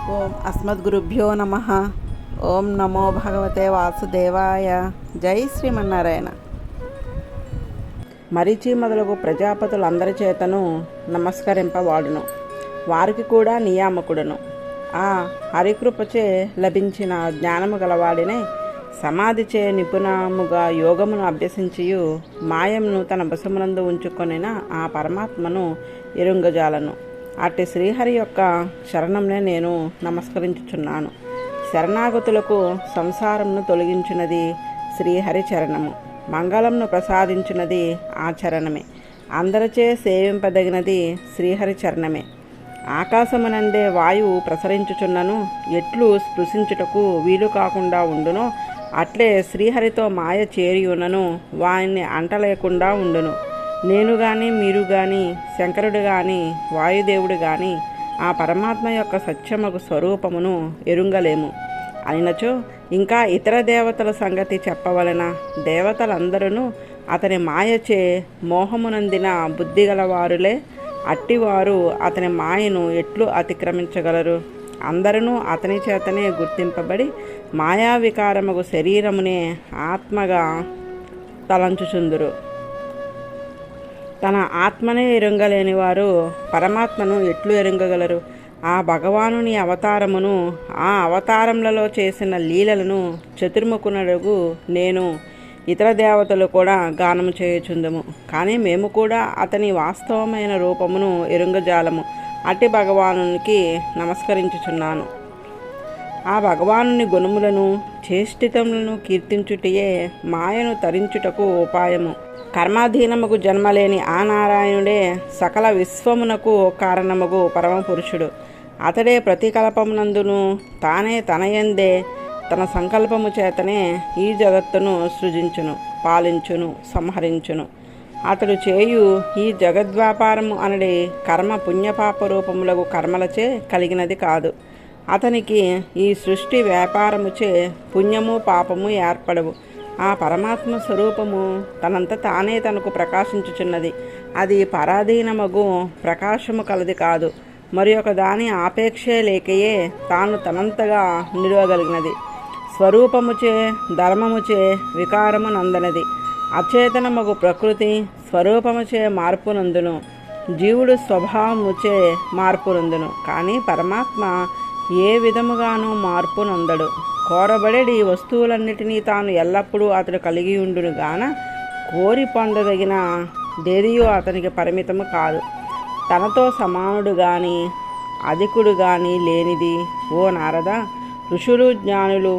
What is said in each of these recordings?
ఓం అస్మద్గురుభ్యో నమ. ఓం నమో భగవతే వాసుదేవాయ. జై శ్రీమన్నారాయణ. మరీచి మొదలగు ప్రజాపతులందరి చేతను నమస్కరింపవాడును, వారికి కూడా నియామకుడును. ఆ హరికృపచే లభించిన జ్ఞానము గలవాడినే సమాధిచే నిపుణముగా యోగమును అభ్యసించియు మాయమును తన వశమునందు ఉంచుకొనిన ఆ పరమాత్మను ఎరుంగజాలను. అట్టి శ్రీహరి యొక్క శరణంనే నేను నమస్కరించుచున్నాను. శరణాగతులకు సంసారమును తొలగించినది శ్రీహరి చరణము, మంగళంను ప్రసాదించినది ఆ చరణమే, అందరిచే సేవింపదగినది శ్రీహరి చరణమే. ఆకాశమునందే వాయువు ప్రసరించుచున్నను ఎట్లు స్పృశించుటకు వీలు కాకుండా ఉండునో అట్లే శ్రీహరితో మాయ చేరియున్నను వారిని అంటలేకుండా ఉండును. నేను కానీ, మీరు కానీ, శంకరుడు కానీ, వాయుదేవుడు కానీ ఆ పరమాత్మ యొక్క సత్యమగు స్వరూపమును ఎరుంగలేము అనినచో ఇంకా ఇతర దేవతల సంగతి చెప్పవలన. దేవతలందరూ అతని మాయచే మోహమునందిన బుద్ధిగలవారులే. అట్టివారు అతని మాయను ఎట్లు అతిక్రమించగలరు? అందరూ అతని చేతనే గుర్తింపబడి మాయా వికారముగు శరీరమునే ఆత్మగా తలంచుచుందురు. తన ఆత్మనే ఎరుంగలేని వారు పరమాత్మను ఎట్లు ఎరుంగగలరు? ఆ భగవానుని అవతారమును, ఆ అవతారములలో చేసిన లీలలను చతుర్ముఖునడుగు నేను ఇతర దేవతలు కూడా గానము చేయుచుందుము. కానీ మేము కూడా అతని వాస్తవమైన రూపమును ఎరుంగజాలము. అట్టి భగవానునికి నమస్కరించుచున్నాను. ఆ భగవానుని గుణములను చేష్టితములను కీర్తించుటయే మాయను తరించుటకు ఉపాయము. కర్మాధీనముకు జన్మలేని ఆ నారాయణుడే సకల విశ్వమునకు కారణముగు పరమపురుషుడు. అతడే ప్రతికల్పమునందును తానే తనయందే తన సంకల్పము చేతనే ఈ జగత్తును సృజించును, పాలించును, సంహరించును. అతడు చేయు ఈ జగద్వ్యాపారము అనడి కర్మ పుణ్యపాప రూపములకు కర్మలచే కలిగినది కాదు. అతనికి ఈ సృష్టి వ్యాపారముచే పుణ్యము పాపము ఏర్పడవు. ఆ పరమాత్మ స్వరూపము తనంత తానే తనకు ప్రకాశించుచున్నది. అది పరాధీనమగు ప్రకాశము కలది కాదు. మరి ఒక దాని ఆపేక్షే లేకయే తాను తనంతగా నిలవగలిగినది. స్వరూపముచే ధర్మముచే వికారము నందనది. అచేతనమగు ప్రకృతి స్వరూపముచే మార్పునందును, జీవుడు స్వభావముచే మార్పునందును. కానీ పరమాత్మ ఏ విధముగానూ మార్పు నందడు. కోరబడేది వస్తువులన్నిటినీ తాను ఎల్లప్పుడూ అతడు కలిగి ఉండును గాన కోరి పొందదగిన దేదియో అతనికి పరిమితము కాదు. తనతో సమానుడు గాని అధికుడు గాని లేనిది. ఓ నారద, ఋషులు జ్ఞానులు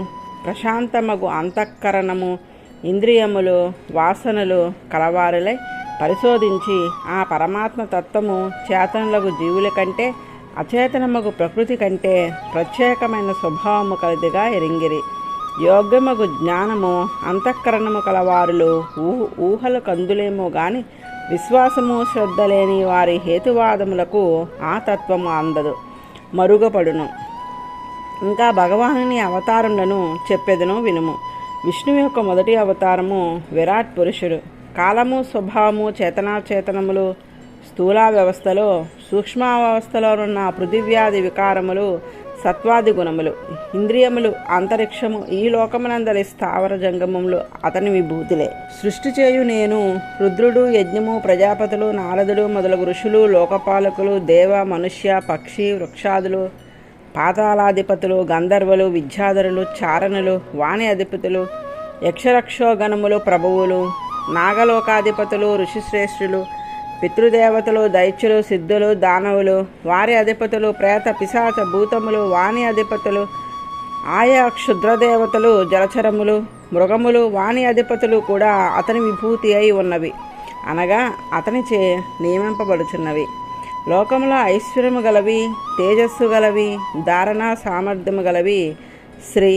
ప్రశాంతమగు అంతఃకరణము ఇంద్రియములు వాసనలు కలవారులై పరిశోధించి ఆ పరమాత్మ తత్వము చేతనులకు జీవుల కంటే అచేతనమగు ప్రకృతి కంటే ప్రత్యేకమైన స్వభావము కలదిగా ఎరింగిరి. యోగ్యమగు జ్ఞానము అంతఃకరణము కలవారులు ఊహలు కందులేమో గాని విశ్వాసము శ్రద్ధ లేని వారి హేతువాదములకు ఆ తత్వము అందదు, మరుగుపడును. ఇంకా భగవానుని అవతారములను చెప్పెదను వినుము. విష్ణువు యొక్క మొదటి అవతారము విరాట్ పురుషుడు. కాలము స్వభావము చేతనాచేతనములు స్థూల వ్యవస్థలో సూక్ష్మావస్థలోనున్న పృథివ్యాది వికారములు సత్వాది గుణములు ఇంద్రియములు అంతరిక్షము ఈ లోకమునందరి స్థావర జంగమములు అతని విభూతులే. సృష్టి చేయు నేను రుద్రుడు యజ్ఞము ప్రజాపతులు నారదుడు మొదలగు ఋషులు లోకపాలకులు దేవ మనుష్య పక్షి వృక్షాదులు పాతాళాధిపతులు గంధర్వులు విద్యాధరులు చారణులు వాణి అధిపతులు యక్షరక్షోగణములు ప్రభువులు నాగలోకాధిపతులు ఋషిశ్రేష్ఠులు పితృదేవతలు దైత్యులు సిద్ధులు దానవులు వారి అధిపతులు ప్రేత పిశాచ భూతములు వాణి అధిపతులు ఆయా క్షుద్రదేవతలు జలచరములు మృగములు వాణి అధిపతులు కూడా అతని విభూతి అయి ఉన్నవి, అనగా అతనిచే నియమింపబడుచున్నవి. లోకములో ఐశ్వర్యము గలవి, తేజస్సు గలవి, ధారణా సామర్థ్యము గలవి శ్రీ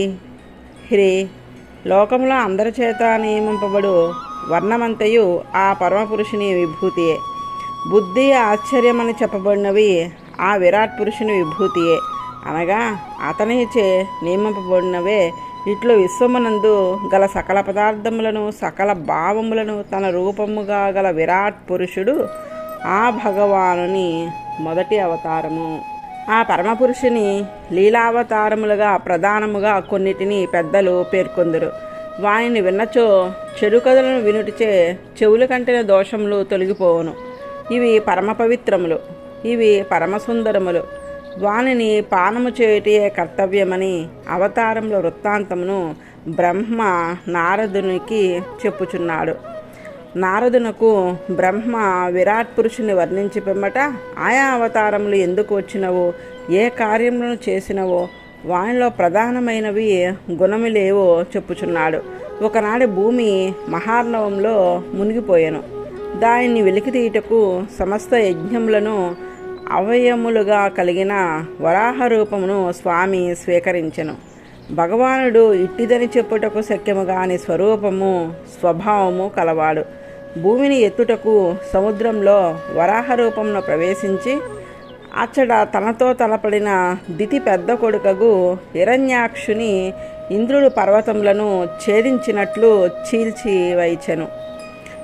హ్రీ. లోకములో అందరి చేత నియమింపబడు వర్ణమంతయు ఆ పరమపురుషుని విభూతియే. బుద్ధి ఆశ్చర్యమని చెప్పబడినవి ఆ విరాట్ పురుషుని విభూతియే, అనగా అతనిచే నియమింపబడినవే. ఇట్లు విశ్వమునందు గల సకల పదార్థములను సకల భావములను తన రూపముగా గల విరాట్ పురుషుడు ఆ భగవానుని మొదటి అవతారము. ఆ పరమపురుషుని లీలావతారములుగా ప్రధానముగా కొన్నిటిని పెద్దలు పేర్కొందరు. వానిని విన్నచో చెడు కథలను వినుటిచే చెవుల కంటిన దోషములు తొలగిపోవును. ఇవి పరమ పవిత్రములు, ఇవి పరమసుందరములు. వానిని పానము చేయుటయే కర్తవ్యమని అవతారముల వృత్తాంతమును బ్రహ్మ నారదునికి చెప్పుచున్నాడు. నారదునకు బ్రహ్మ విరాట్ పురుషుని వర్ణించి పిమ్మట ఆయా అవతారములు ఎందుకు వచ్చినవో, ఏ కార్యములను చేసినవో, వానిలో ప్రధానమైనవి గుణములేవో చెప్పుచున్నాడు. ఒకనాడు భూమి మహార్ణవంలో మునిగిపోయాను. దానిని వెలికితీయుటకు సమస్త యజ్ఞములను అవయములుగా కలిగిన వరాహ రూపమును స్వామి స్వీకరించెను. భగవానుడు ఇట్టిదని చెప్పుటకు శక్యము కాని స్వరూపము స్వభావము కలవాడు. భూమిని ఎత్తుటకు సముద్రంలో వరాహ రూపమును ప్రవేశించి అచ్చట తనతో తలపడిన దితి పెద్ద కొడుకగు హిరణ్యాక్షుని ఇంద్రుడు పర్వతములను ఛేదించినట్లు చీల్చి వైచెను.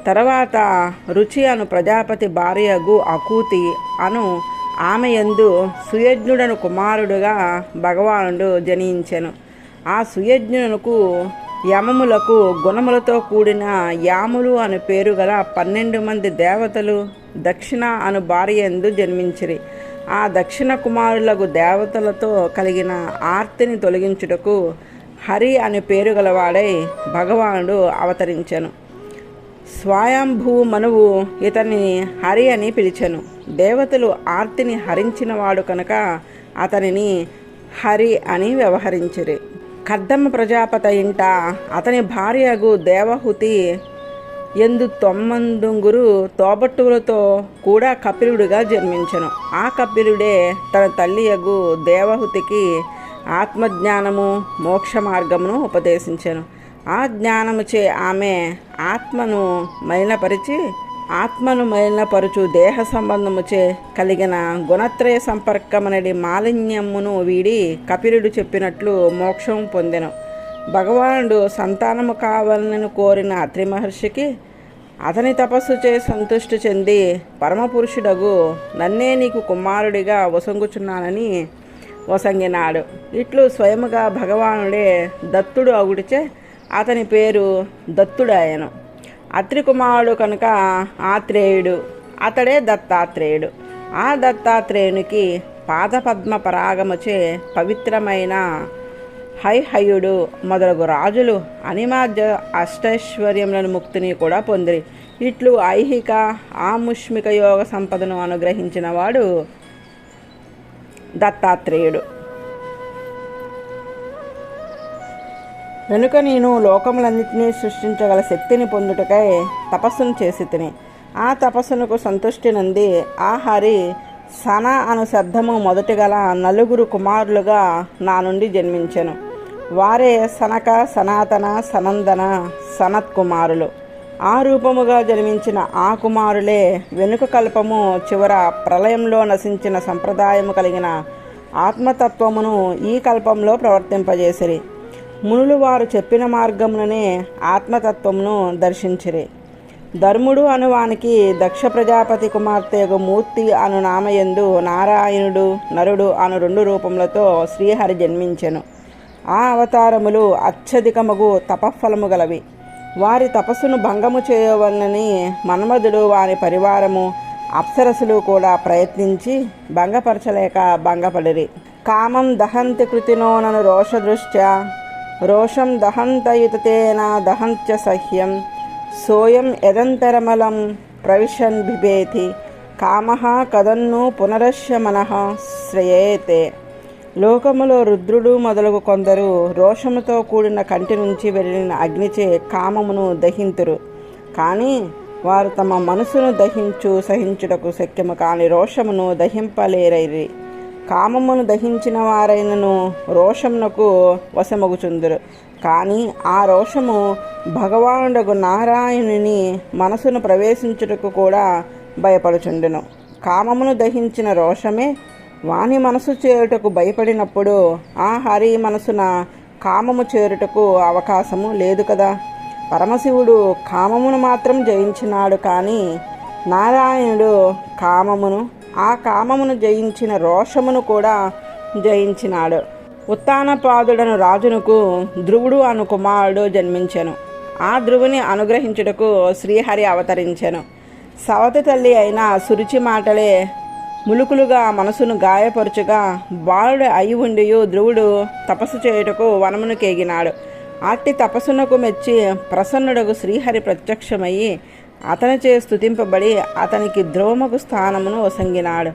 తర్వాత రుచి అను ప్రజాపతి భార్యగు అకూతి అను ఆమె యందు సుయజ్ఞుడను కుమారుడుగా భగవానుడు జనించెను. ఆ సుయజ్ఞునకు యమములకు గుణములతో కూడిన యాములు అను పేరు గల 12 మంది దేవతలు దక్షిణ అను భార్య యందు జన్మించిరి. ఆ దక్షిణ కుమారులకు దేవతలతో కలిగిన ఆర్తిని తొలగించుటకు హరి అనే పేరు గలవాడై భగవానుడు అవతరించెను. స్వయంభూ మనువు ఇతనిని హరి అని పిలిచెను. దేవతలు ఆర్తిని హరించినవాడు కనుక అతనిని హరి అని వ్యవహరించిరి. కర్దమ ప్రజాపతి ఇంట అతని భార్యగు దేవహుతి ఎందు 9 తోబట్టువులతో కూడా కపిలుడిగా జన్మించెను. ఆ కపిలుడే తన తల్లియగు దేవహుతికి ఆత్మజ్ఞానము మోక్ష మార్గమును ఉపదేశించెను. ఆ జ్ఞానముచే ఆమె ఆత్మను మలినపరుచు దేహ సంబంధముచే కలిగిన గుణత్రయ సంపర్కమనడి మాలిన్యమును వీడి కపిలుడు చెప్పినట్లు మోక్షం పొందెను. భగవానుడు సంతానము కావాలని కోరిన అత్రి మహర్షికి అతని తపస్సు చే సంతృష్టి చెంది పరమపురుషుడగు నన్నే నీకు కుమారుడిగా వసంగుచున్నానని వసంగినాడు. ఇట్లు స్వయముగా భగవానుడే దత్తుడు అగుడిచే అతని పేరు దత్తుడాయను. అత్రి కుమారుడు కనుక ఆత్రేయుడు, అతడే దత్తాత్రేయుడు. ఆ దత్తాత్రేయునికి పాదపద్మ పరాగముచే పవిత్రమైన హైహయుడు మొదలగు రాజులు అనిమాద్య అష్టైశ్వర్యములను ముక్తిని కూడా పొందిరి. ఇట్లు ఐహిక ఆముష్మిక యోగ సంపదను అనుగ్రహించిన వాడు దత్తాత్రేయుడు. వెనుక నేను లోకములన్నింటినీ సృష్టించగల శక్తిని పొందుటకై తపస్సును చేసి తిని ఆ తపస్సునకు సంతృష్టి నంది ఆ హరి సన అను శబ్దము మొదటిగల 4 కుమారులుగా నా నుండి జన్మించెను. వారే సనక, సనాతన, సనందన, సనత్ కుమారులు. ఆ రూపముగా జన్మించిన ఆ కుమారులే వెనుక కల్పము చివర ప్రళయంలో నశించిన సంప్రదాయము కలిగిన ఆత్మతత్వమును ఈ కల్పంలో ప్రవర్తింపజేసిరి. మునులు వారు చెప్పిన మార్గముననే ఆత్మతత్వమును దర్శించిరి. ధర్ముడు అనువానికి దక్ష ప్రజాపతి కుమార్తె మూర్తి అను నామయందు నారాయణుడు నరుడు అను 2 రూపములతో శ్రీహరి జన్మించెను. ఆ అవతారములు అత్యధికమగు తపఫలము గలవి. వారి తపస్సును భంగము చేయవలనని మన్మధుడు వారి పరివారము అప్సరసులు కూడా ప్రయత్నించి భంగపరచలేక భంగపడిరి. కామం దహంతి కృతినోనను రోషదృష్ట్యా రోషం దహంతయుతేన దహంత్య సహ్యం సోయం యదంతరమలం ప్రవిశన్ బిభేతి కామః కదన్ను పునరస్య మనః శ్రేయేతే. లోకములో రుద్రుడు మొదలగు కొందరు రోషముతో కూడిన కంటి నుంచి వెళ్ళిన అగ్నిచే కామమును దహింతురు. కానీ వారు తమ మనసును సహించుటకు శక్యము కాని రోషమును దహింపలేరైరి. కామమును దహించిన వారైనను రోషమునకు వశమగుచుందురు. కానీ ఆ రోషము భగవానుడగు నారాయణుని మనసును ప్రవేశించుటకు కూడా భయపడుచుండును. కామమును దహించిన రోషమే వాని మనసు చేరుటకు భయపడినప్పుడు ఆ హరి మనసున కామము చేరుటకు అవకాశము లేదు కదా. పరమశివుడు కామమును మాత్రం జయించినాడు, కానీ నారాయణుడు కామమును ఆ కామమును జయించిన రోషమును కూడా జయించినాడు. ఉత్తానపాదుడను రాజునకు ధ్రువుడు అను కుమారుడు జన్మించెను. ఆ ధ్రువుని అనుగ్రహించుటకు శ్రీహరి అవతరించెను. సవతి తల్లి అయిన సురుచి మాటలే ములుకులుగా మనసును గాయపరుచుగా బాలుడు అయి ఉండియు ధ్రువుడు తపస్సు చేయుటకు వనమును కేగినాడు. అట్టి తపస్సునకు మెచ్చి ప్రసన్నుడకు శ్రీహరి ప్రత్యక్షమయ్యి అతనిచే స్తుతింపబడి అతనికి ధ్రువముకు స్థానమును ఒసంగినాడు.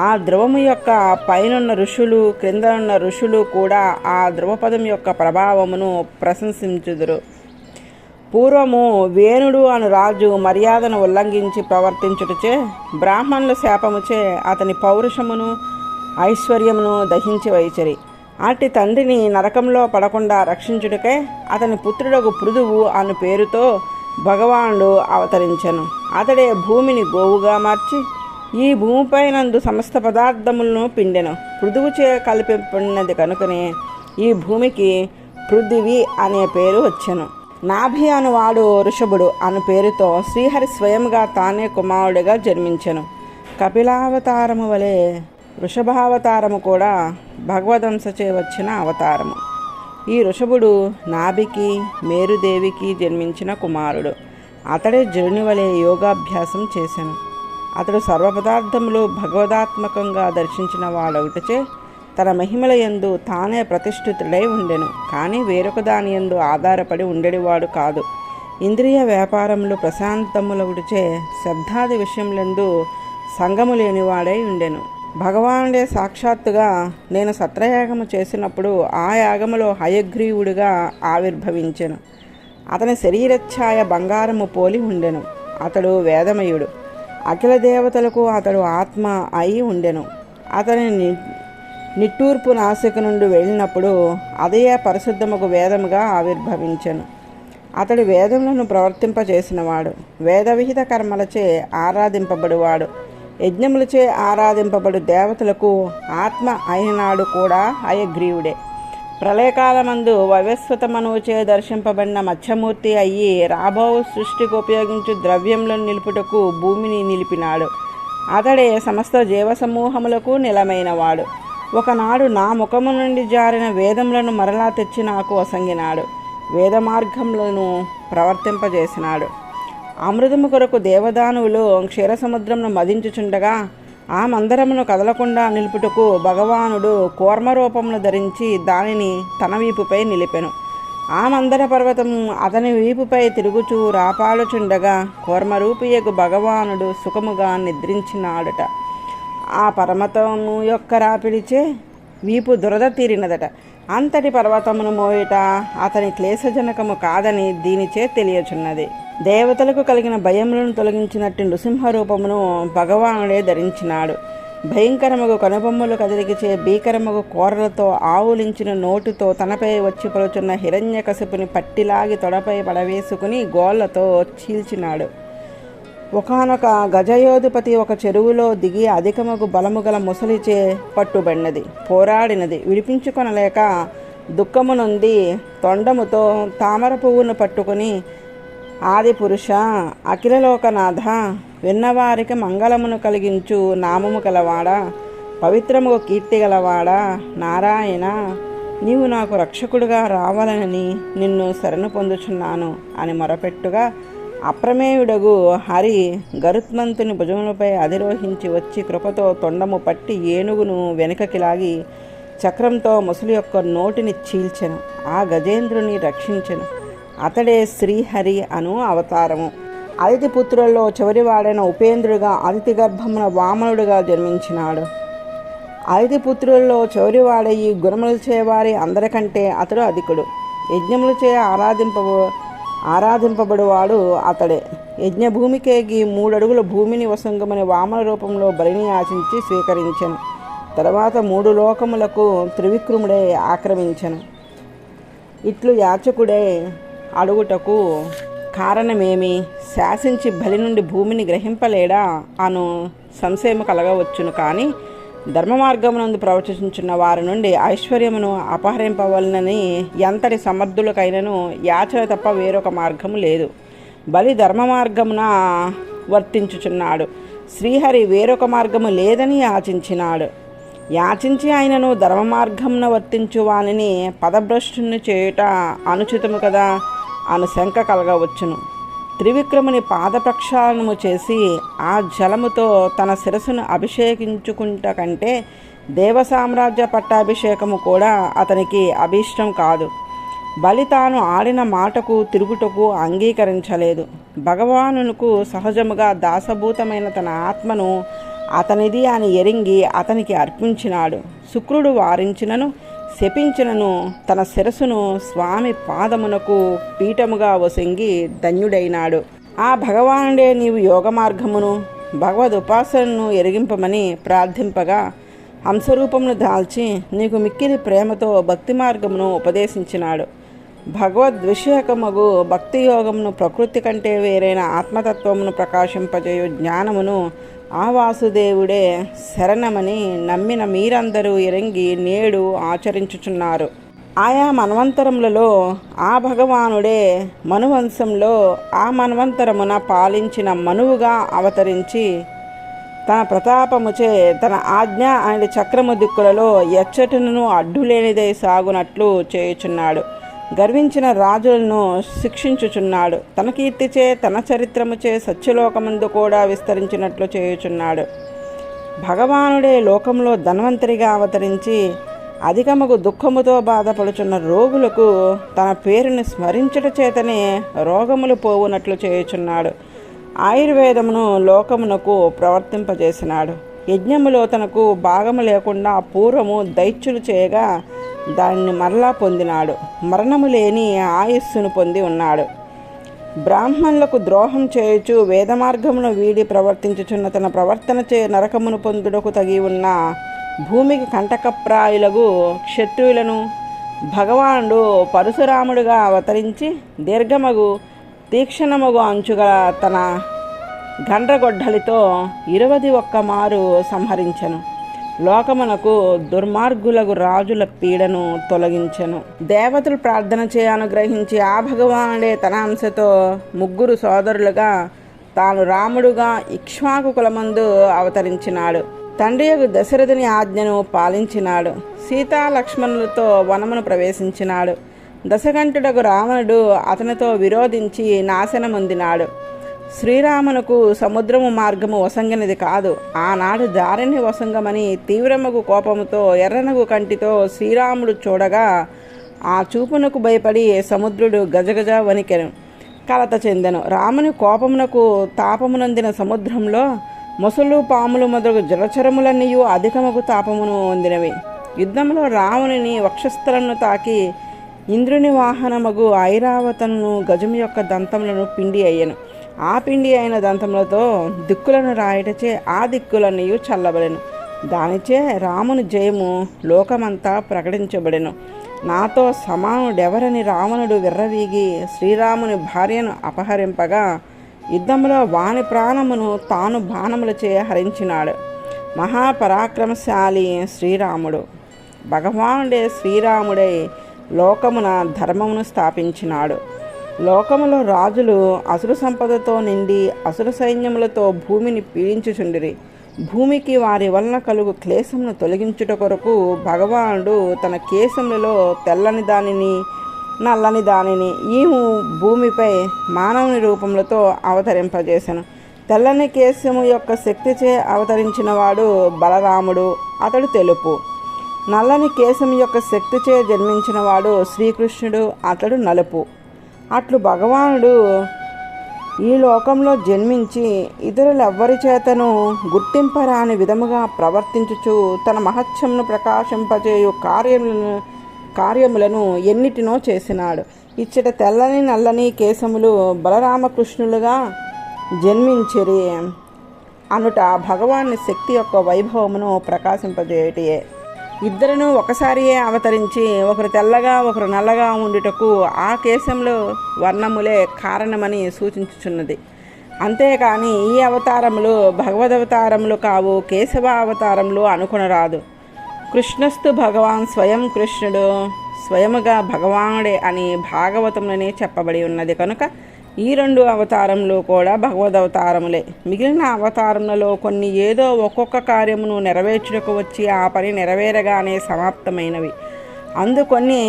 ఆ ధ్రువము యొక్క పైనున్న ఋషులు క్రిందనున్న ఋషులు కూడా ఆ ధ్రువపదం యొక్క ప్రభావమును ప్రశంసించుదురు. పూర్వము వేణుడు అను రాజు మర్యాదను ఉల్లంఘించి ప్రవర్తించుటచే బ్రాహ్మణుల శాపముచే అతని పౌరుషమును ఐశ్వర్యమును దహించి వైచరి. అట్టి తండ్రిని నరకంలో పడకుండా రక్షించుటకై అతని పుత్రుడకు పృథువు అను పేరుతో భగవానుడు అవతరించెను. అతడే భూమిని గోవుగా మార్చి ఈ భూమిపై నందు సమస్త పదార్థములను పిండెను. పృథువుచే కలిపినది కనుకనే ఈ భూమికి పృథివి అనే పేరు వచ్చెను. నాభి అనువాడు ఋషభుడు అను పేరుతో శ్రీహరి స్వయంగా తానే కుమారుడిగా జన్మించెను. కపిలావతారము వలె వృషభావతారము కూడా భగవదంశచే వచ్చిన అవతారము. ఈ ఋషభుడు నాభికి మేరుదేవికి జన్మించిన కుమారుడు. అతడే జరుని వలె యోగాభ్యాసం చేసెను. అతడు సర్వపదార్థములు భగవదాత్మకంగా దర్శించిన వాడొకటిచే తన మహిమల యందు తానే ప్రతిష్ఠితుడై ఉండెను. కానీ వేరొక దాని యందు ఆధారపడి ఉండేవాడు కాదు. ఇంద్రియ వ్యాపారములు ప్రశాంతములగుడిచే శబ్దాది విషయములందు సంగము లేనివాడై ఉండెను. భగవానుడే సాక్షాత్తుగా నేను సత్రయాగము చేసినప్పుడు ఆ యాగములో హయగ్రీవుడిగా ఆవిర్భవించెను. అతని శరీరఛాయ బంగారము పోలి ఉండెను. అతడు వేదమయుడు. అఖిల దేవతలకు అతడు ఆత్మ అయి ఉండెను. అతని నిట్టూర్పు నాసిక నుండి వెళ్ళినప్పుడు అదే పరిశుద్ధముకు వేదముగా ఆవిర్భవించెను. అతడు వేదములను ప్రవర్తింపజేసినవాడు. వేదవిహిత కర్మలచే ఆరాధింపబడువాడు. యజ్ఞములచే ఆరాధింపబడు దేవతలకు ఆత్మ అయినాడు కూడా హయగ్రీవుడే. ప్రళయకాలమందు వైవస్వతమనువుచే దర్శింపబడిన మత్స్యమూర్తి అయ్యి రాబో సృష్టికి ఉపయోగించు ద్రవ్యములను నిలుపుటకు భూమిని నిలిపినాడు. అతడే సమస్త జీవసమూహములకు నిలమైనవాడు. ఒకనాడు నా ముఖము నుండి జారిన వేదములను మరలా తెచ్చి నాకు వసంగినాడు. వేద మార్గములను ప్రవర్తింపజేసినాడు. అమృతము కొరకు దేవదానువులు క్షీరసముద్రమును మదించుచుండగా ఆ మందరమును కదలకుండా నిలుపుటకు భగవానుడు కూర్మరూపమును ధరించి దానిని తన వీపుపై నిలిపెను. ఆ మందర పర్వతము అతని వీపుపై తిరుగుచూ రాపాలుచుండగా కూర్మరూపియగు భగవానుడు సుఖముగా నిద్రించినాడట. ఆ పర్వతము యొక్క రాపిడిచే వీపు దురద తీరినదట. అంతటి పర్వతమును మోయుట అతని క్లేశజనకము కాదని దీనిచే తెలియచున్నది. దేవతలకు కలిగిన భయములను తొలగించినట్టు నృసింహ రూపమును భగవానుడే ధరించినాడు. భయంకరముగు కనుబొమ్మలు కదిలికిచే భీకరముగు కోరలతో ఆవులించిన నోటితో తనపై వచ్చి పలుచున్న హిరణ్యకశిపుని పట్టిలాగి తొడపై పడవేసుకుని గోళ్లతో చీల్చినాడు. ఒకనొక గజయోధిపతి ఒక చెరువులో దిగి అధికముగు బలము గల ముసలిచే పట్టుబడినది. పోరాడినది. విడిపించుకొనలేక దుఃఖము నొంది తొండముతో తామర పువ్వును పట్టుకుని ఆది పురుష అఖిలలోకనాథ విన్నవారికి మంగళమును కలిగించు నామము గలవాడా పవిత్రము కీర్తి గలవాడా నారాయణ నీవు నాకు రక్షకుడుగా రావాలని నిన్ను శరణు పొందుచున్నాను అని మొరపెట్టుగా అప్రమేయుడగు హరి గరుత్మంతుని భుజములపై అధిరోహించి వచ్చి కృపతో తొండము పట్టి ఏనుగును వెనుకకి లాగి చక్రంతో ముసలి యొక్క నోటిని చీల్చెను. ఆ గజేంద్రుని రక్షించెను. అతడే శ్రీహరి అను అవతారము. అదితి పుత్రుల్లో చివరివాడైన ఉపేంద్రుడిగా అదితి గర్భమున వామనుడిగా జన్మించినాడు. అదితి పుత్రుల్లో చివరివాడయి గుణములు చేవారి అందరికంటే అతడు అధికుడు. యజ్ఞములు చే ఆరాధింపబడువాడు అతడే. యజ్ఞభూమికేగి 3 అడుగుల భూమిని వసంగమని వామన రూపంలో బలిని ఆశించి స్వీకరించెను. తర్వాత 3 లోకములకు త్రివిక్రముడై ఆక్రమించెను. ఇట్లు యాచకుడే అడుగుటకు కారణమేమి? శాసించి బలి నుండి భూమిని గ్రహింపలేడా అను సంశయము కలగవచ్చును. కానీ ధర్మ మార్గమునందు ప్రవచించున్న వారి నుండి ఐశ్వర్యమును అపహరింపవలనని ఎంతటి సమర్థులకైనను యాచన తప్ప వేరొక మార్గము లేదు. బలి ధర్మ మార్గమున వర్తించుచున్నాడు. శ్రీహరి వేరొక మార్గము లేదని యాచించినాడు. యాచించి ఆయనను ధర్మ మార్గమున వర్తించు వానిని పదభ్రష్టుని చేయుట అనుచితము కదా అను శంక కలగవచ్చును. త్రివిక్రముని పాద ప్రక్షాళనము చేసి ఆ జలముతో తన శిరస్సును అభిషేకించుకుంట కంటే దేవసామ్రాజ్య పట్టాభిషేకము కూడా అతనికి అభీష్టం కాదు. బలి తాను ఆడిన మాటకు తిరుగుటకు అంగీకరించలేదు. భగవానునకు సహజముగా దాసభూతమైన తన ఆత్మను అతనిది అని ఎరింగి అతనికి అర్పించినాడు. శుక్రుడు వారించినను శపించినను తన శిరస్సును స్వామి పాదమునకు పీఠముగా వసంగి ధన్యుడైనాడు. ఆ భగవానుడే నీవు యోగ మార్గమును భగవద్ ఉపాసనను ఎరిగింపమని ప్రార్థింపగా హంసరూపమును దాల్చి నీకు మిక్కిలి ప్రేమతో భక్తి మార్గమును ఉపదేశించినాడు. భగవద్విషయకమగు భక్తి యోగమును ప్రకృతి కంటే వేరైన ఆత్మతత్వమును ప్రకాశింపజేయు జ్ఞానమును ఆ వాసుదేవుడే శరణమని నమ్మిన మీరందరూ ఎరంగి నేడు ఆచరించుచున్నారు. ఆయా మన్వంతరములలో ఆ భగవానుడే మనువంశంలో ఆ మన్వంతరమున పాలించిన మనువుగా అవతరించి తన ప్రతాపముచే తన ఆజ్ఞ ఆయన చక్రము దిక్కులలో ఎచ్చటను అడ్డులేనిదై సాగునట్లు చేయుచున్నాడు. గర్వించిన రాజులను శిక్షించుచున్నాడు. తన కీర్తిచే తన చరిత్రముచే సత్యలోకమందు కూడా విస్తరించినట్లు చేయుచున్నాడు. భగవానుడే లోకంలో ధన్వంతరిగా అవతరించి అధికముగు దుఃఖముతో బాధపడుచున్న రోగులకు తన పేరుని స్మరించుట చేతనే రోగములు పోవునట్లు చేయుచున్నాడు. ఆయుర్వేదమును లోకమునకు ప్రవర్తింపజేసినాడు. యజ్ఞములో తనకు భాగము లేకుండా పూర్వము దైత్యులు చేయగా దానిని మరలా పొందినాడు. మరణము లేని ఆయుస్సును పొంది ఉన్నాడు. బ్రాహ్మణులకు ద్రోహం చేయుచు వేదమార్గమును వీడి ప్రవర్తించుచున్న తన ప్రవర్తన చే నరకమును పొందుటకు తగి ఉన్న భూమికి కంటకప్రాయులకు క్షత్రియులను భగవానుడు పరశురాముడుగా అవతరించి దీర్ఘమగు తీక్షణమగు అంచుగల తన గండ్రగొడ్డలితో 21 మారు సంహరించెను. లోకమునకు దుర్మార్గులకు రాజుల పీడను తొలగించెను. దేవతలు ప్రార్థన చే అనుగ్రహించి ఆ భగవానుడే తన అంశతో 3 సోదరులుగా తాను రాముడుగా ఇక్ష్వాకు కులమందు అవతరించినాడు. తండ్రియగు దశరథుని ఆజ్ఞను పాలించినాడు. సీతా లక్ష్మణులతో వనమును ప్రవేశించినాడు. దశకంఠుడకు రావణుడు అతనితో విరోధించి నాశనమొందినాడు. శ్రీరామునకు సముద్రము మార్గము వసంగినది కాదు. ఆనాడు దారిని వసంగమని తీవ్రమగు కోపముతో ఎర్రనగు కంటితో శ్రీరాముడు చూడగా ఆ చూపునకు భయపడి సముద్రుడు గజగజ వణికెను, కలత చెందెను. రాముని కోపమునకు తాపమునందిన సముద్రంలో మొసలు పాములు మొదలగు జలచరములన్నీయు అధికమగు తాపమును పొందినవి. యుద్ధంలో రావణుని వక్షస్థలను తాకి ఇంద్రుని వాహనమగు ఐరావతను గజము యొక్క దంతములను పిండి అయ్యను. ఆ పిండి అయిన దంతములతో దిక్కులను రాయటచే ఆ దిక్కులన్నీ చల్లబడెను. దానిచే రాముని జయము లోకమంతా ప్రకటించబడెను. నాతో సమానుడెవరని రావణుడు విర్రవీగి శ్రీరాముని భార్యను అపహరింపగా యుద్ధంలో వాని ప్రాణమును తాను బాణములచే హరించినాడు. మహాపరాక్రమశాలి శ్రీరాముడు. భగవానుడే శ్రీరాముడై లోకమున ధర్మమును స్థాపించినాడు. లోకములో రాజులు అసురు సంపదతో నిండి అసుర సైన్యములతో భూమిని పీడించుచుండిరి. భూమికి వారి వలన కలుగు క్లేశమును తొలగించుట కొరకు భగవానుడు తన కేశములలో తెల్లని దానిని నల్లని దానిని ఈ భూమిపై మానవుని రూపములతో అవతరింపజేసెను. తెల్లని కేశము యొక్క శక్తిచే అవతరించిన వాడు బలరాముడు, అతడు తెలుపు. నల్లని కేశం యొక్క శక్తిచే జన్మించిన వాడు శ్రీకృష్ణుడు, అతడు నలుపు. అట్లు భగవానుడు ఈ లోకంలో జన్మించి ఇతరులెవ్వరి చేతను గుర్తింపరాని విధముగా ప్రవర్తించుచు తన మహత్యమును ప్రకాశింపజేయు కార్యములను ఎన్నిటినో చేసినాడు. ఇచ్చట తెల్లని నల్లని కేశములు బలరామకృష్ణులుగా జన్మించిరి అనుట భగవాని శక్తి యొక్క వైభవమును ప్రకాశింపజేయటయే. ఇద్దరును ఒకసారియే అవతరించి ఒకరు తెల్లగా ఒకరు నల్లగా ఉండుటకు ఆ కేశంలో వర్ణములే కారణమని సూచించుచున్నది. అంతేకాని ఈ అవతారములు భగవదవతారములు కావు, కేశవ అవతారములు అనుకొనరాదు. కృష్ణస్తు భగవాన్ స్వయం కృష్ణుడు స్వయముగా భగవానుడే అని భాగవతములనే చెప్పబడి ఉన్నది కనుక ఈ 2 అవతారములు కూడా భగవదవతారములే. మిగిలిన అవతారములలో కొన్ని ఏదో ఒక్కొక్క కార్యమును నెరవేర్చుటకు వచ్చి ఆ పని నెరవేరగానే సమాప్తమైనవి. అందుకొన్ని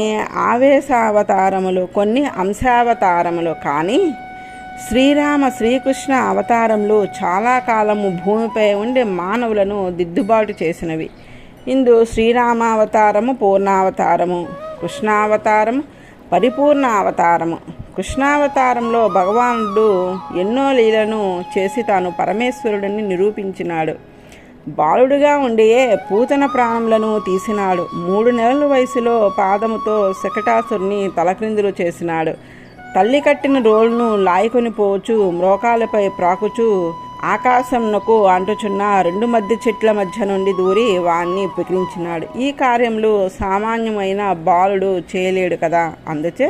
ఆవేశావతారములు, కొన్ని అంశావతారములు. కానీ శ్రీకృష్ణ అవతారములు చాలా కాలము భూమిపై ఉండి మానవులను దిద్దుబాటు చేసినవి. ఇందు శ్రీరామావతారము పూర్ణావతారము, కృష్ణావతారము పరిపూర్ణ అవతారము. కృష్ణావతారంలో భగవానుడు ఎన్నో లీలను చేసి తాను పరమేశ్వరుడిని నిరూపించినాడు. బాలుడుగా ఉండియే పూతన ప్రాణములను తీసినాడు. 3 నెలల వయసులో పాదముతో శకటాసురుని తలక్రిందులు చేసినాడు. తల్లి కట్టిన రోలును లాయికొని పోవచ్చు, మ్రోకాలపై ప్రాకుచు ఆకాశంనకు అంటుచున్న 2 మధ్య చెట్ల మధ్య నుండి దూరి వాణ్ణి పికిలించినాడు. ఈ కార్యములు సామాన్యమైన బాలుడు చేయలేడు కదా. అందుచే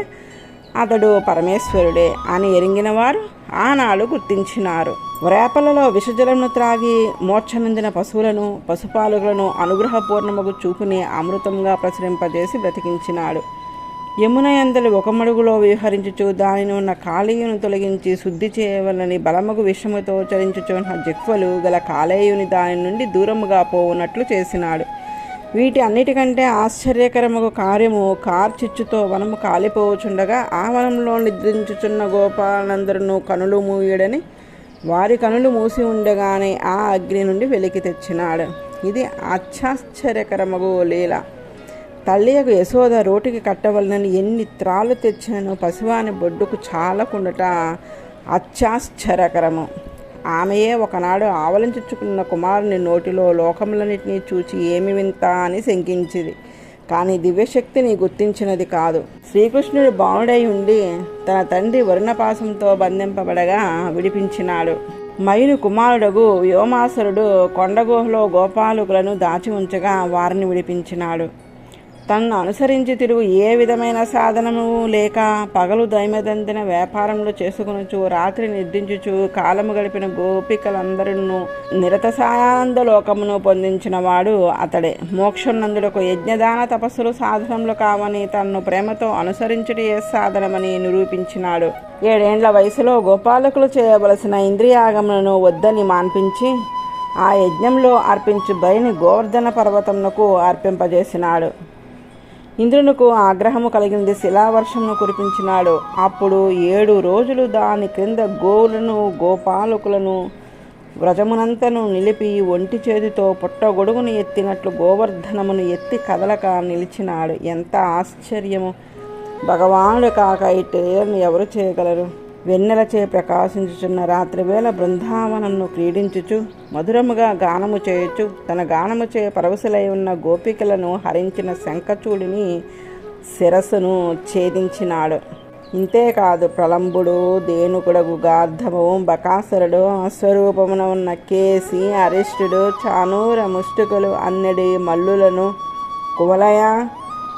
అతడు పరమేశ్వరుడే అని ఎరింగిన వారు ఆనాడు గుర్తించినారు. వ్రేపలలో విషజలమును త్రాగి మోక్షనందిన పశువులను, పశుపాలకులను అనుగ్రహపూర్ణముకు చూపుని అమృతంగా ప్రసరింపజేసి బ్రతికించినాడు. యమున యందలి 1 మడుగులో విహరించుచు దానిని ఉన్న కాళేయుని తొలగించి శుద్ధి చేయవలని బలమగు విషముతో చరించుచున్న జిహ్వలు గల కాళేయుని దాని నుండి దూరముగా పోవునట్లు చేసినాడు. వీటి అన్నిటికంటే ఆశ్చర్యకరముగు కార్యము కార్చిచ్చుతో వనము కాలిపోవచుండగా ఆ వనంలో నిద్రించుచున్న గోపాలందరూ కనులు మూయడని వారి కనులు మూసి ఉండగానే ఆ అగ్ని నుండి వెలికి తెచ్చినాడు. ఇది అత్యాశ్చర్యకరముగు లీల. తల్లియకు యశోద రోటికి కట్టవలనని ఎన్ని త్రాళ్ళు తెచ్చినను పసివాని బొడ్డుకు చాలకుండట అత్యాశ్చర్యకరము. ఆమెయే ఒకనాడు ఆవలించుకున్న కుమారుని నోటిలో లోకములన్నిటినీ చూచి ఏమి వింత అని శంకించింది. కానీ దివ్యశక్తిని గుర్తించినది కాదు. శ్రీకృష్ణుడు బాణుడై ఉండి తన తండ్రి వరుణపాసంతో బంధింపబడగా విడిపించినాడు. మయుని కుమారుడగు వ్యోమాసురుడు కొండగుహలో గోపాలకులను దాచి ఉంచగా వారిని విడిపించినాడు. తన్ను అనుసరించి తిరుగు ఏ విధమైన సాధనము లేక పగలు దైమదంతిన వ్యాపారములు చేసుకునుచు రాత్రి నిద్రించుచు కాలము గడిపిన గోపికలందరూ నిరతసానంద లోకమును పొందించిన వాడు అతడే. మోక్షనందులకు యజ్ఞదాన తపస్సులు సాధనములు కావని తన్ను ప్రేమతో అనుసరించుటే సాధనమని నిరూపించినాడు. 7 ఏండ్ల వయసులో గోపాలకులు చేయవలసిన ఇంద్రియాగములను వద్దని మాన్పించి ఆ యజ్ఞంలో అర్పించు బలిని గోవర్ధన పర్వతమునకు అర్పింపజేసినాడు. ఇంద్రునికి ఆగ్రహము కలిగింది. శిలావర్షమును కురిపించినాడు. అప్పుడు 7 రోజులు దాని క్రింద గోవులను గోపాలకులను వ్రజమునంతను నిలిపి ఒంటి చేతితో పుట్టగొడుగును ఎత్తినట్లు గోవర్ధనమును ఎత్తి కదలక నిలిచినాడు. ఎంత ఆశ్చర్యము! భగవానుడు కాక ఇటు ఎవరు చేయగలరు? వెన్నెలచే ప్రకాశించుచున్న రాత్రివేళ బృందావనమును క్రీడించుచు మధురముగా గానము చేయుచు తన గానముచే పరవశులై ఉన్న గోపికలను హరించిన శంఖచూడిని శిరస్సును ఛేదించినాడు. ఇంతేకాదు ప్రలంబుడు, ధేనుకుడగు గార్ధము, బకాసురుడు, స్వరూపమున ఉన్న కేసి, అరిష్టుడు, చానూర ముష్టికులు, అన్నడి మల్లులను, కువలయ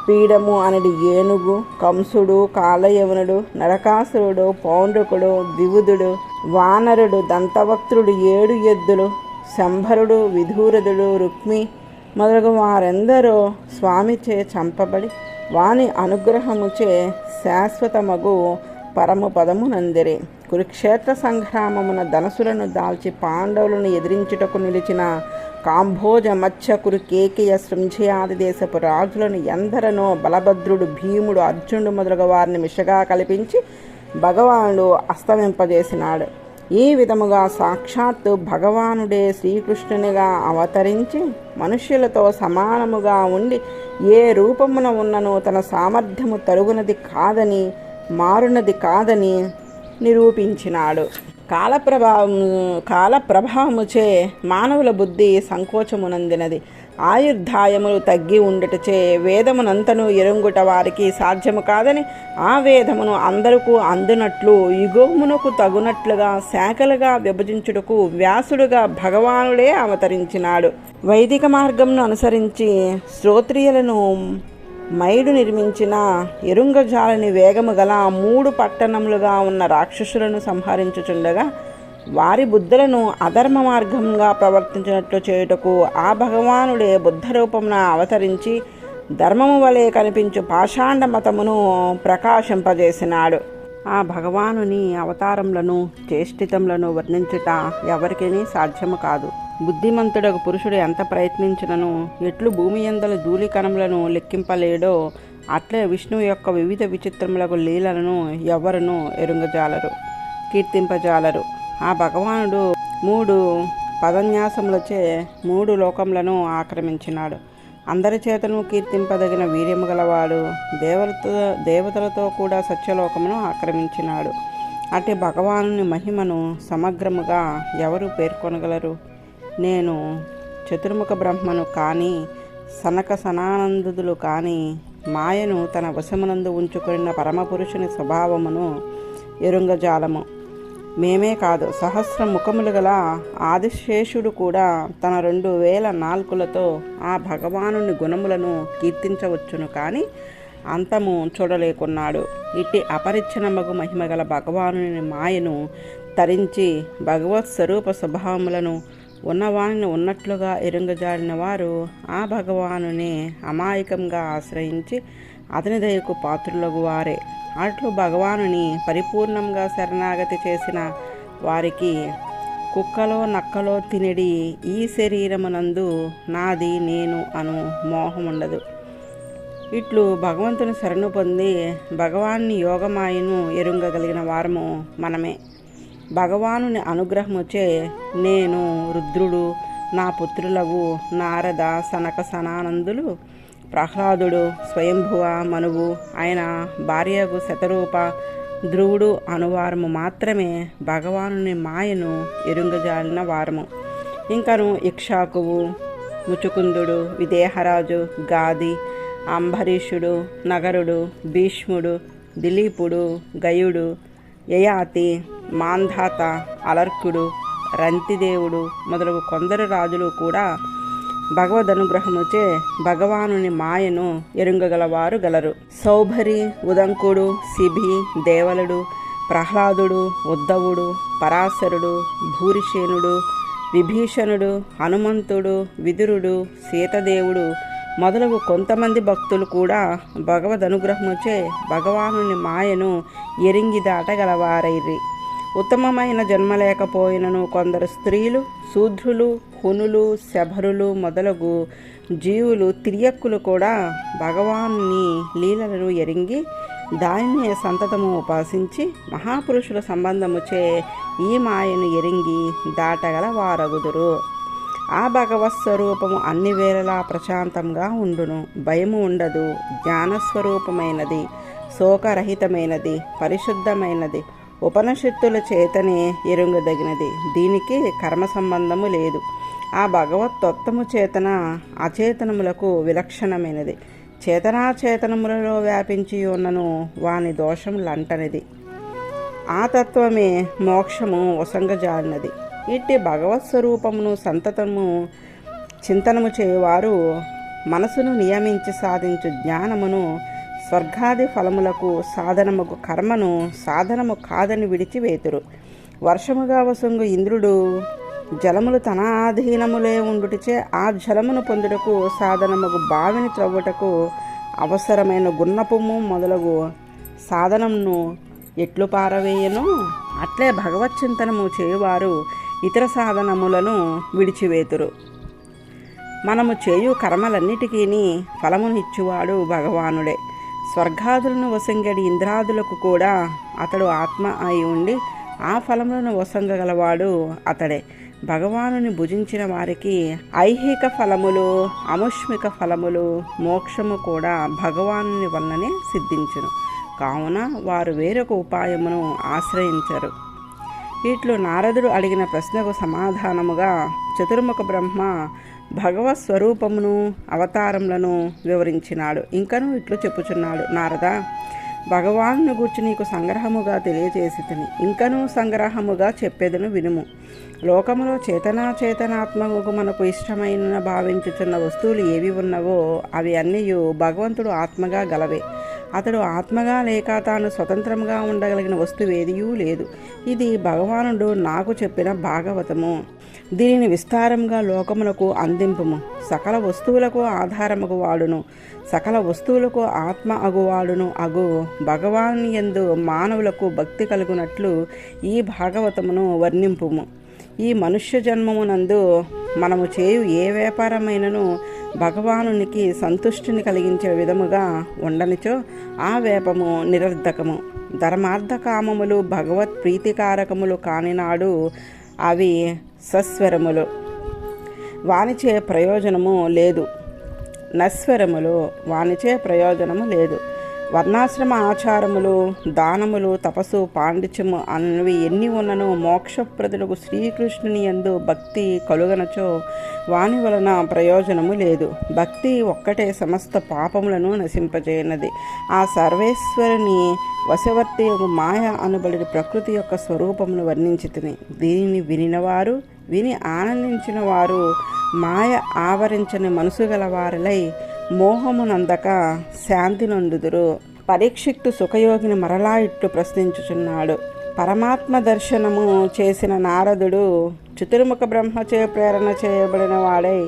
పీడము అనడి ఏనుగు, కంసుడు, కాలయవనుడు, నరకాసురుడు, పౌండ్రకుడు, ద్వివుదుడు, వానరుడు, దంతవక్త్రుడు, 7 ఎద్దులు, శంభరుడు, విధూరదుడు, రుక్మి మొదలగు వారెందరో స్వామిచే చంపబడి వాని అనుగ్రహముచే శాశ్వతమగు పరమ పదము నందిరి. కురుక్షేత్ర సంగ్రామమున ధనసులను దాల్చి పాండవులను ఎదిరించుటకు నిలిచిన కాంభోజ మత్స్య కురు కేకయ శృంజయాది దేశపు రాజులను ఎందరనో బలభద్రుడు, భీముడు, అర్జునుడు మొదలగు వారిని మిషగా కల్పించి భగవానుడు అస్తమింపజేసినాడు. ఈ విధముగా సాక్షాత్తు భగవానుడే శ్రీకృష్ణునిగా అవతరించి మనుష్యులతో సమానముగా ఉండి ఏ రూపమున ఉన్ననో తన సామర్థ్యము తరుగునది కాదని మారునది కాదని నిరూపించినాడు. కాలప్రభావముచే మానవుల బుద్ధి సంకోచమునందినది. ఆయుర్దాయములు తగ్గి ఉండుటచే వేదమునంతను ఎరుంగుట వారికి సాధ్యము కాదని ఆ వేదమును అందరకు అందునట్లు యుగమునకు తగునట్లుగా శాఖలుగా విభజించుటకు వ్యాసుడుగా భగవానుడే అవతరించినాడు. వైదిక మార్గమును అనుసరించి శ్రోత్రియులను మైడు నిర్మించిన ఎరుంగజాలని వేగము గల 3 పట్టణములుగా ఉన్న రాక్షసులను సంహరించుచుండగా వారి బుద్ధులను అధర్మ మార్గంగా ప్రవర్తించినట్లు చేయుటకు ఆ భగవానుడే బుద్ధ రూపమున అవతరించి ధర్మము వలె కనిపించు పాషాండ మతమును ప్రకాశింపజేసినాడు. ఆ భగవానుని అవతారములను చేష్టితములను వర్ణించుట ఎవరికీ సాధ్యము కాదు. బుద్ధిమంతుడకు పురుషుడు ఎంత ప్రయత్నించినను ఎట్లు భూమి యందల ధూళి కణములను లెక్కింపలేడో అట్లే విష్ణువు యొక్క వివిధ విచిత్రములకు లీలలను ఎవరునూ ఎరుంగజాలరు, కీర్తింపజాలరు. ఆ భగవానుడు 3 పదన్యాసములచే 3 లోకములను ఆక్రమించినాడు. అందరి చేతను కీర్తింపదగిన వీర్యము గలవాడు. దేవతలతో కూడా సత్యలోకమును ఆక్రమించినాడు. అట్టి భగవానుని మహిమను సమగ్రముగా ఎవరు పేర్కొనగలరు? నేను చతుర్ముఖ బ్రహ్మను కానీ సనక సనానందులు కానీ మాయను తన వశమునందు ఉంచుకున్న పరమపురుషుని స్వభావమును ఎరుంగజాలము. మేమే కాదు, సహస్ర ముఖములు గల ఆదిశేషుడు కూడా తన 2000 నాల్కులతో ఆ భగవానుని గుణములను కీర్తించవచ్చును కానీ అంతము చూడలేకున్నాడు. ఇట్టి అపరిచ్ఛిన్నమగు మహిమగల భగవానుని మాయను తరించి భగవత్ స్వరూప స్వభావములను ఉన్నవానిని ఉన్నట్లుగా ఎరుంగజాలిన వారు ఆ భగవానుని అమాయకంగా ఆశ్రయించి అతని దయకు పాత్రులగు వారే. అట్లు భగవానుని పరిపూర్ణంగా శరణాగతి చేసిన వారికి కుక్కలో నక్కలో తినడి ఈ శరీరమునందు నాది నేను అను మోహముండదు. ఇట్లు భగవంతుని శరణు పొంది భగవాన్ని యోగమాయను ఎరుంగగలిగిన వారము మనమే. భగవానుని అనుగ్రహముచే నేను, రుద్రుడు, నా పుత్రులగు నారద, సనక సనానందులు, ప్రహ్లాదుడు, స్వయంభువ, మనువు, ఆయన భార్యకు శతరూప, ధ్రువుడు అనువారము మాత్రమే భగవానుని మాయను ఎరుంగజాలిన వారము. ఇంకను ఇక్షాకువు, ముచుకుందుడు, విదేహరాజు, గాది, అంబరీషుడు, నగరుడు, భీష్ముడు, దిలీపుడు, గయుడు, యయాతి, మాంధాత, అలర్కుడు, రంతిదేవుడు మొదలగు కొందరు రాజులు కూడా భగవదనుగ్రహముచే భగవానుని మాయను ఎరుంగగలవారు గలరు. సౌభరి, ఉదంకుడు, శిబి, దేవలుడు, ప్రహ్లాదుడు, ఉద్ధవుడు, పరాశరుడు, భూరిసేనుడు, విభీషణుడు, హనుమంతుడు, విదురుడు, సీతదేవుడు మొదలగు కొంతమంది భక్తులు కూడా భగవదనుగ్రహముచే భగవానుని మాయను ఎరింగి దాటగలవారైరి. ఉత్తమమైన జన్మ లేకపోయినను కొందరు స్త్రీలు, శూద్రులు, హునులు, శబరులు మొదలగు జీవులు, తిరియక్కులు కూడా భగవానుని లీలలను ఎరింగి దానినే సంతతము ఉపాసించి మహాపురుషుల సంబంధముచే ఈ మాయను ఎరింగి దాటగల వారగుదురు. ఆ భగవత్స్వరూపము అన్ని వేళలా ప్రశాంతంగా ఉండును, భయము ఉండదు, జ్ఞానస్వరూపమైనది, శోకరహితమైనది, పరిశుద్ధమైనది, ఉపనిషత్తుల చేతనే ఎరుంగదగినది. దీనికి కర్మ సంబంధము లేదు. ఆ భగవత్తత్వము చేతన అచేతనములకు విలక్షణమైనది, చేతనాచేతనములలో వ్యాపించి ఉన్నను వాని దోషములంటనిది. ఆ తత్వమే మోక్షము వసంగజాలినది. ఇట్టి భగవత్ స్వరూపమును సంతతము చింతనము చేయువారు మనసును నియమించి సాధించు జ్ఞానమును, స్వర్గాది ఫలములకు సాధనముకు కర్మను సాధనము కాదని విడిచివేతురు. వర్షముగా వసంగు ఇంద్రుడు జలములు తన ఆధీనములే ఉండుటిచే ఆ జలమును పొందుటకు సాధనముకు బావిని త్రవ్వుటకు అవసరమైన గున్నపుము మొదలగు సాధనమును ఎట్లు పారవేయను అట్లే భగవచ్చింతనము చేయువారు ఇతర సాధనములను విడిచివేతురు. మనము చేయు కర్మలన్నిటికీ ఫలమునిచ్చువాడు భగవానుడే. స్వర్గాదులను వసంగడి ఇంద్రాదులకు కూడా అతడు ఆత్మ అయి ఉండి ఆ ఫలములను వసంగగలవాడు అతడే. భగవానుని భుజించిన వారికి ఐహిక ఫలములు, అముష్మిక ఫలములు, మోక్షము కూడా భగవానుని వల్లనే సిద్ధించును. కావున వారు వేరొక ఉపాయమును ఆశ్రయించరు. ఇట్లు నారదుడు అడిగిన ప్రశ్నకు సమాధానముగా చతుర్ముఖ బ్రహ్మ భగవత్ స్వరూపమును, అవతారములను వివరించినాడు. ఇంకను ఇట్లు చెప్పుచున్నాడు: నారద, భగవాను గూర్చి నీకు సంగ్రహముగా తెలియజేసితిని. ఇంకను సంగ్రహముగా చెప్పేదను వినుము. లోకములో చేతనాత్మకు మనకు ఇష్టమైన భావించుచున్న వస్తువులు ఏవి ఉన్నవో అవి అన్నీ భగవంతుడు ఆత్మగా గలవే. అతడు ఆత్మగా లేక తాను స్వతంత్రంగా ఉండగలిగిన వస్తువేదియూ లేదు. ఇది భగవానుడు నాకు చెప్పిన భాగవతము. దీనిని విస్తారంగా లోకములకు అందింపుము. సకల వస్తువులకు ఆధారముగు వాడును, సకల వస్తువులకు ఆత్మ అగువాడును అగు భగవాని యందు మానవులకు భక్తి కలుగునట్లు ఈ భాగవతమును వర్ణింపుము. ఈ మనుష్య జన్మమునందు మనము చేయు ఏ వ్యాపారమైనను భగవానునికి సంతుష్టిని కలిగించే విధముగా ఉండనిచో ఆ వేపము నిరర్ధకము. ధర్మార్థ కామములు భగవత్ ప్రీతికారకములు కానినాడు అవి సస్వరములు, వానిచే ప్రయోజనము లేదు. నస్వరములు, వానిచే ప్రయోజనము లేదు. వర్ణాశ్రమ ఆచారములు, దానములు, తపస్సు, పాండిత్యము అన్నవి ఎన్ని ఉన్ననో మోక్షప్రదులకు శ్రీకృష్ణుని యందు భక్తి కలుగనచో వాని వలన ప్రయోజనము లేదు. భక్తి ఒక్కటే సమస్త పాపములను నశింపజేయనది. ఆ సర్వేశ్వరుని వశవర్తి యొక్క మాయ అనబడి ప్రకృతి యొక్క స్వరూపమును వర్ణించితిని. దీనిని వినినవారు, విని ఆనందించిన వారు మాయ ఆవరించని మనసు గలవారలై మోహమునందక శాంతి నొందుదురు. పరీక్షిత్తు సుఖయోగిని మరలా ఇట్లు ప్రశ్నించుచున్నాడు. పరమాత్మ దర్శనము చేసిన నారదుడు చతుర్ముఖ బ్రహ్మచే ప్రేరణ చేయబడిన వాడై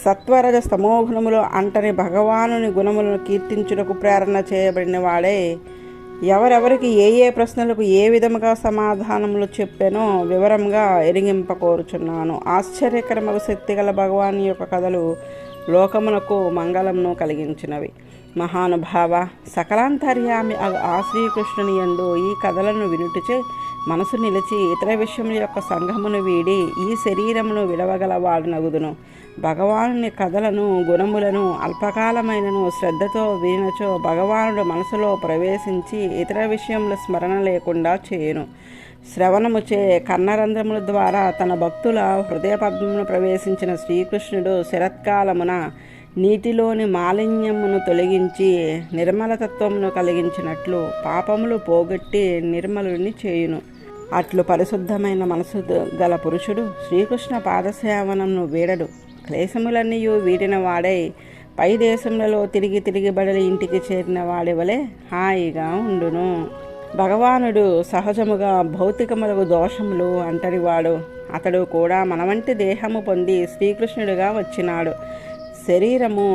సత్వరజ స్తమోగుణములు అంటని భగవానుని గుణములను కీర్తించుటకు ప్రేరణ చేయబడిన వాడై ఎవరెవరికి ఏ ఏ ప్రశ్నలకు ఏ విధముగా సమాధానములు చెప్పానో వివరంగా ఎరిగింపకోరుచున్నాను. ఆశ్చర్యకరమగు శక్తిగల భగవాన్ యొక్క కథలు లోకమునకు మంగళమును కలిగించినవి. మహానుభావ, సకలాంతర్యామి ఆ శ్రీకృష్ణుని యందు ఈ కథలను వినుటిచే మనసు నిలిచి ఇతర విషయముల యొక్క సంఘమును వీడి ఈ శరీరమును విడవగలవాడునగుదును. భగవానుని కథలను గుణములను అల్పకాలమైనను శ్రద్ధతో వినచో భగవానుడు మనసులో ప్రవేశించి ఇతర విషయముల స్మరణ లేకుండా చేయును. శ్రవణముచే కర్ణరంధ్రముల ద్వారా తన భక్తుల హృదయ పద్మమును ప్రవేశించిన శ్రీకృష్ణుడు శరత్కాలమున నీటిలోని మాలిన్యమును తొలగించి నిర్మలతత్వమును కలిగించినట్లు పాపములు పోగొట్టి నిర్మలుని చేయును. అట్లు పరిశుద్ధమైన మనసు గల పురుషుడు శ్రీకృష్ణ పాదసేవనమును వీడడు. క్లేశములన్నీ వీడిన వాడై పై దేశములలో తిరిగి తిరిగి బడలి ఇంటికి చేరిన వాడి వలె హాయిగా ఉండును. భగవానుడు సహజముగా భౌతికములకు దోషములు అంటరివాడు. అతడు కూడా మనవంటి దేహము పొంది శ్రీకృష్ణుడిగా వచ్చినాడు. శరీరము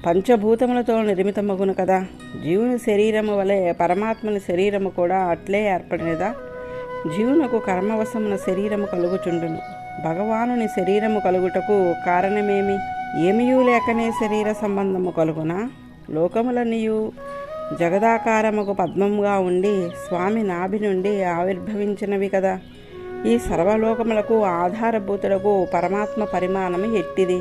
పంచభూతములతో నిర్మితమగును కదా. జీవుని శరీరము వలె పరమాత్మని శరీరము కూడా అట్లే ఏర్పడినదా. జీవునకు కర్మవశమున శరీరము కలుగుచుండును. భగవానుని శరీరము కలుగుటకు కారణమేమి? ఏమియూ లేకనే శరీర సంబంధము కలుగునా? లోకములన్నీయు జగదాకారముకు పద్మముగా ఉండి స్వామి నాభి నుండి ఆవిర్భవించినవి కదా. ఈ సర్వలోకములకు ఆధారభూతులకు పరమాత్మ పరిమాణము ఎట్టిది?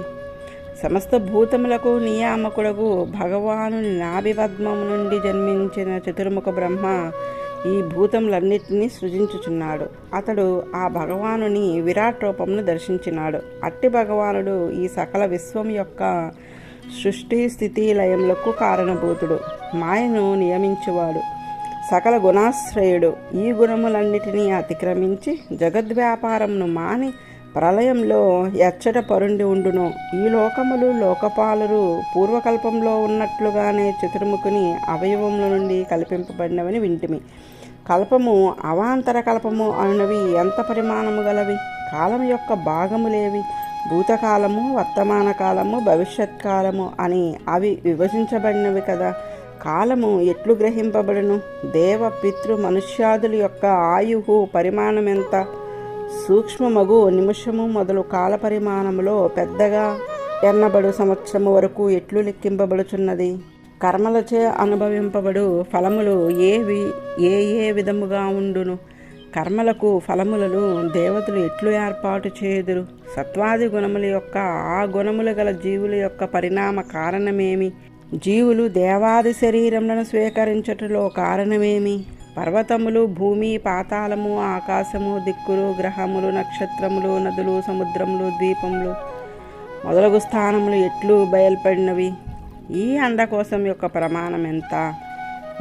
సమస్త భూతములకు నియామకుడకు భగవానుని నాభి పద్మము నుండి జన్మించిన చతుర్ముఖ బ్రహ్మ ఈ భూతములన్నిటినీ సృజించుచున్నాడు. అతడు ఆ భగవానుని విరాట్ రూపమును దర్శించినాడు. అట్టి భగవానుడు ఈ సకల విశ్వం యొక్క సృష్టి స్థితి లయములకు కారణభూతుడు, మాయను నియమించువాడు, సకల గుణాశ్రయుడు. ఈ గుణములన్నిటినీ అతిక్రమించి జగద్వ్యాపారమును మాని ప్రళయంలో ఎచ్చట పరుండి ఉండును. ఈ లోకములు లోకపాలురు పూర్వకల్పంలో ఉన్నట్లుగానే చతుర్ముఖుని అవయవముల నుండి కల్పింపబడినవని వింటిమి. కల్పము అవాంతర కల్పము అనునవి ఎంత పరిమాణము గలవి? కాలం యొక్క భాగములేవి? భూతకాలము, వర్తమాన కాలము, భవిష్యత్ కాలము అని అవి విభజించబడినవి కదా. కాలము ఎట్లు గ్రహింపబడును? దేవ పితృ మనుష్యాదుల యొక్క ఆయువు పరిమాణం ఎంత? సూక్ష్మమగు నిమిషము మొదలు కాల పరిమాణములో పెద్దగా ఎన్నబడు సంవత్సరము వరకు ఎట్లు లెక్కింపబడుచున్నది. కర్మలచే అనుభవింపబడు ఫలములు ఏ ఏ విధముగా ఉండును? కర్మలకు ఫలములను దేవతలు ఎట్లు ఏర్పాటు చేయుదురు? సత్వాది గుణముల యొక్క ఆ గుణములు గల జీవుల యొక్క పరిణామ కారణమేమి? జీవులు దేవాది శరీరములను స్వీకరించటలో కారణమేమి? పర్వతములు, భూమి, పాతాళము, ఆకాశము, దిక్కులు, గ్రహములు, నక్షత్రములు, నదులు, సముద్రములు, ద్వీపములు మొదలగు స్థానములు ఎట్లు బయల్పడినవి? ఈ అండకోశం యొక్క ప్రమాణం ఎంత?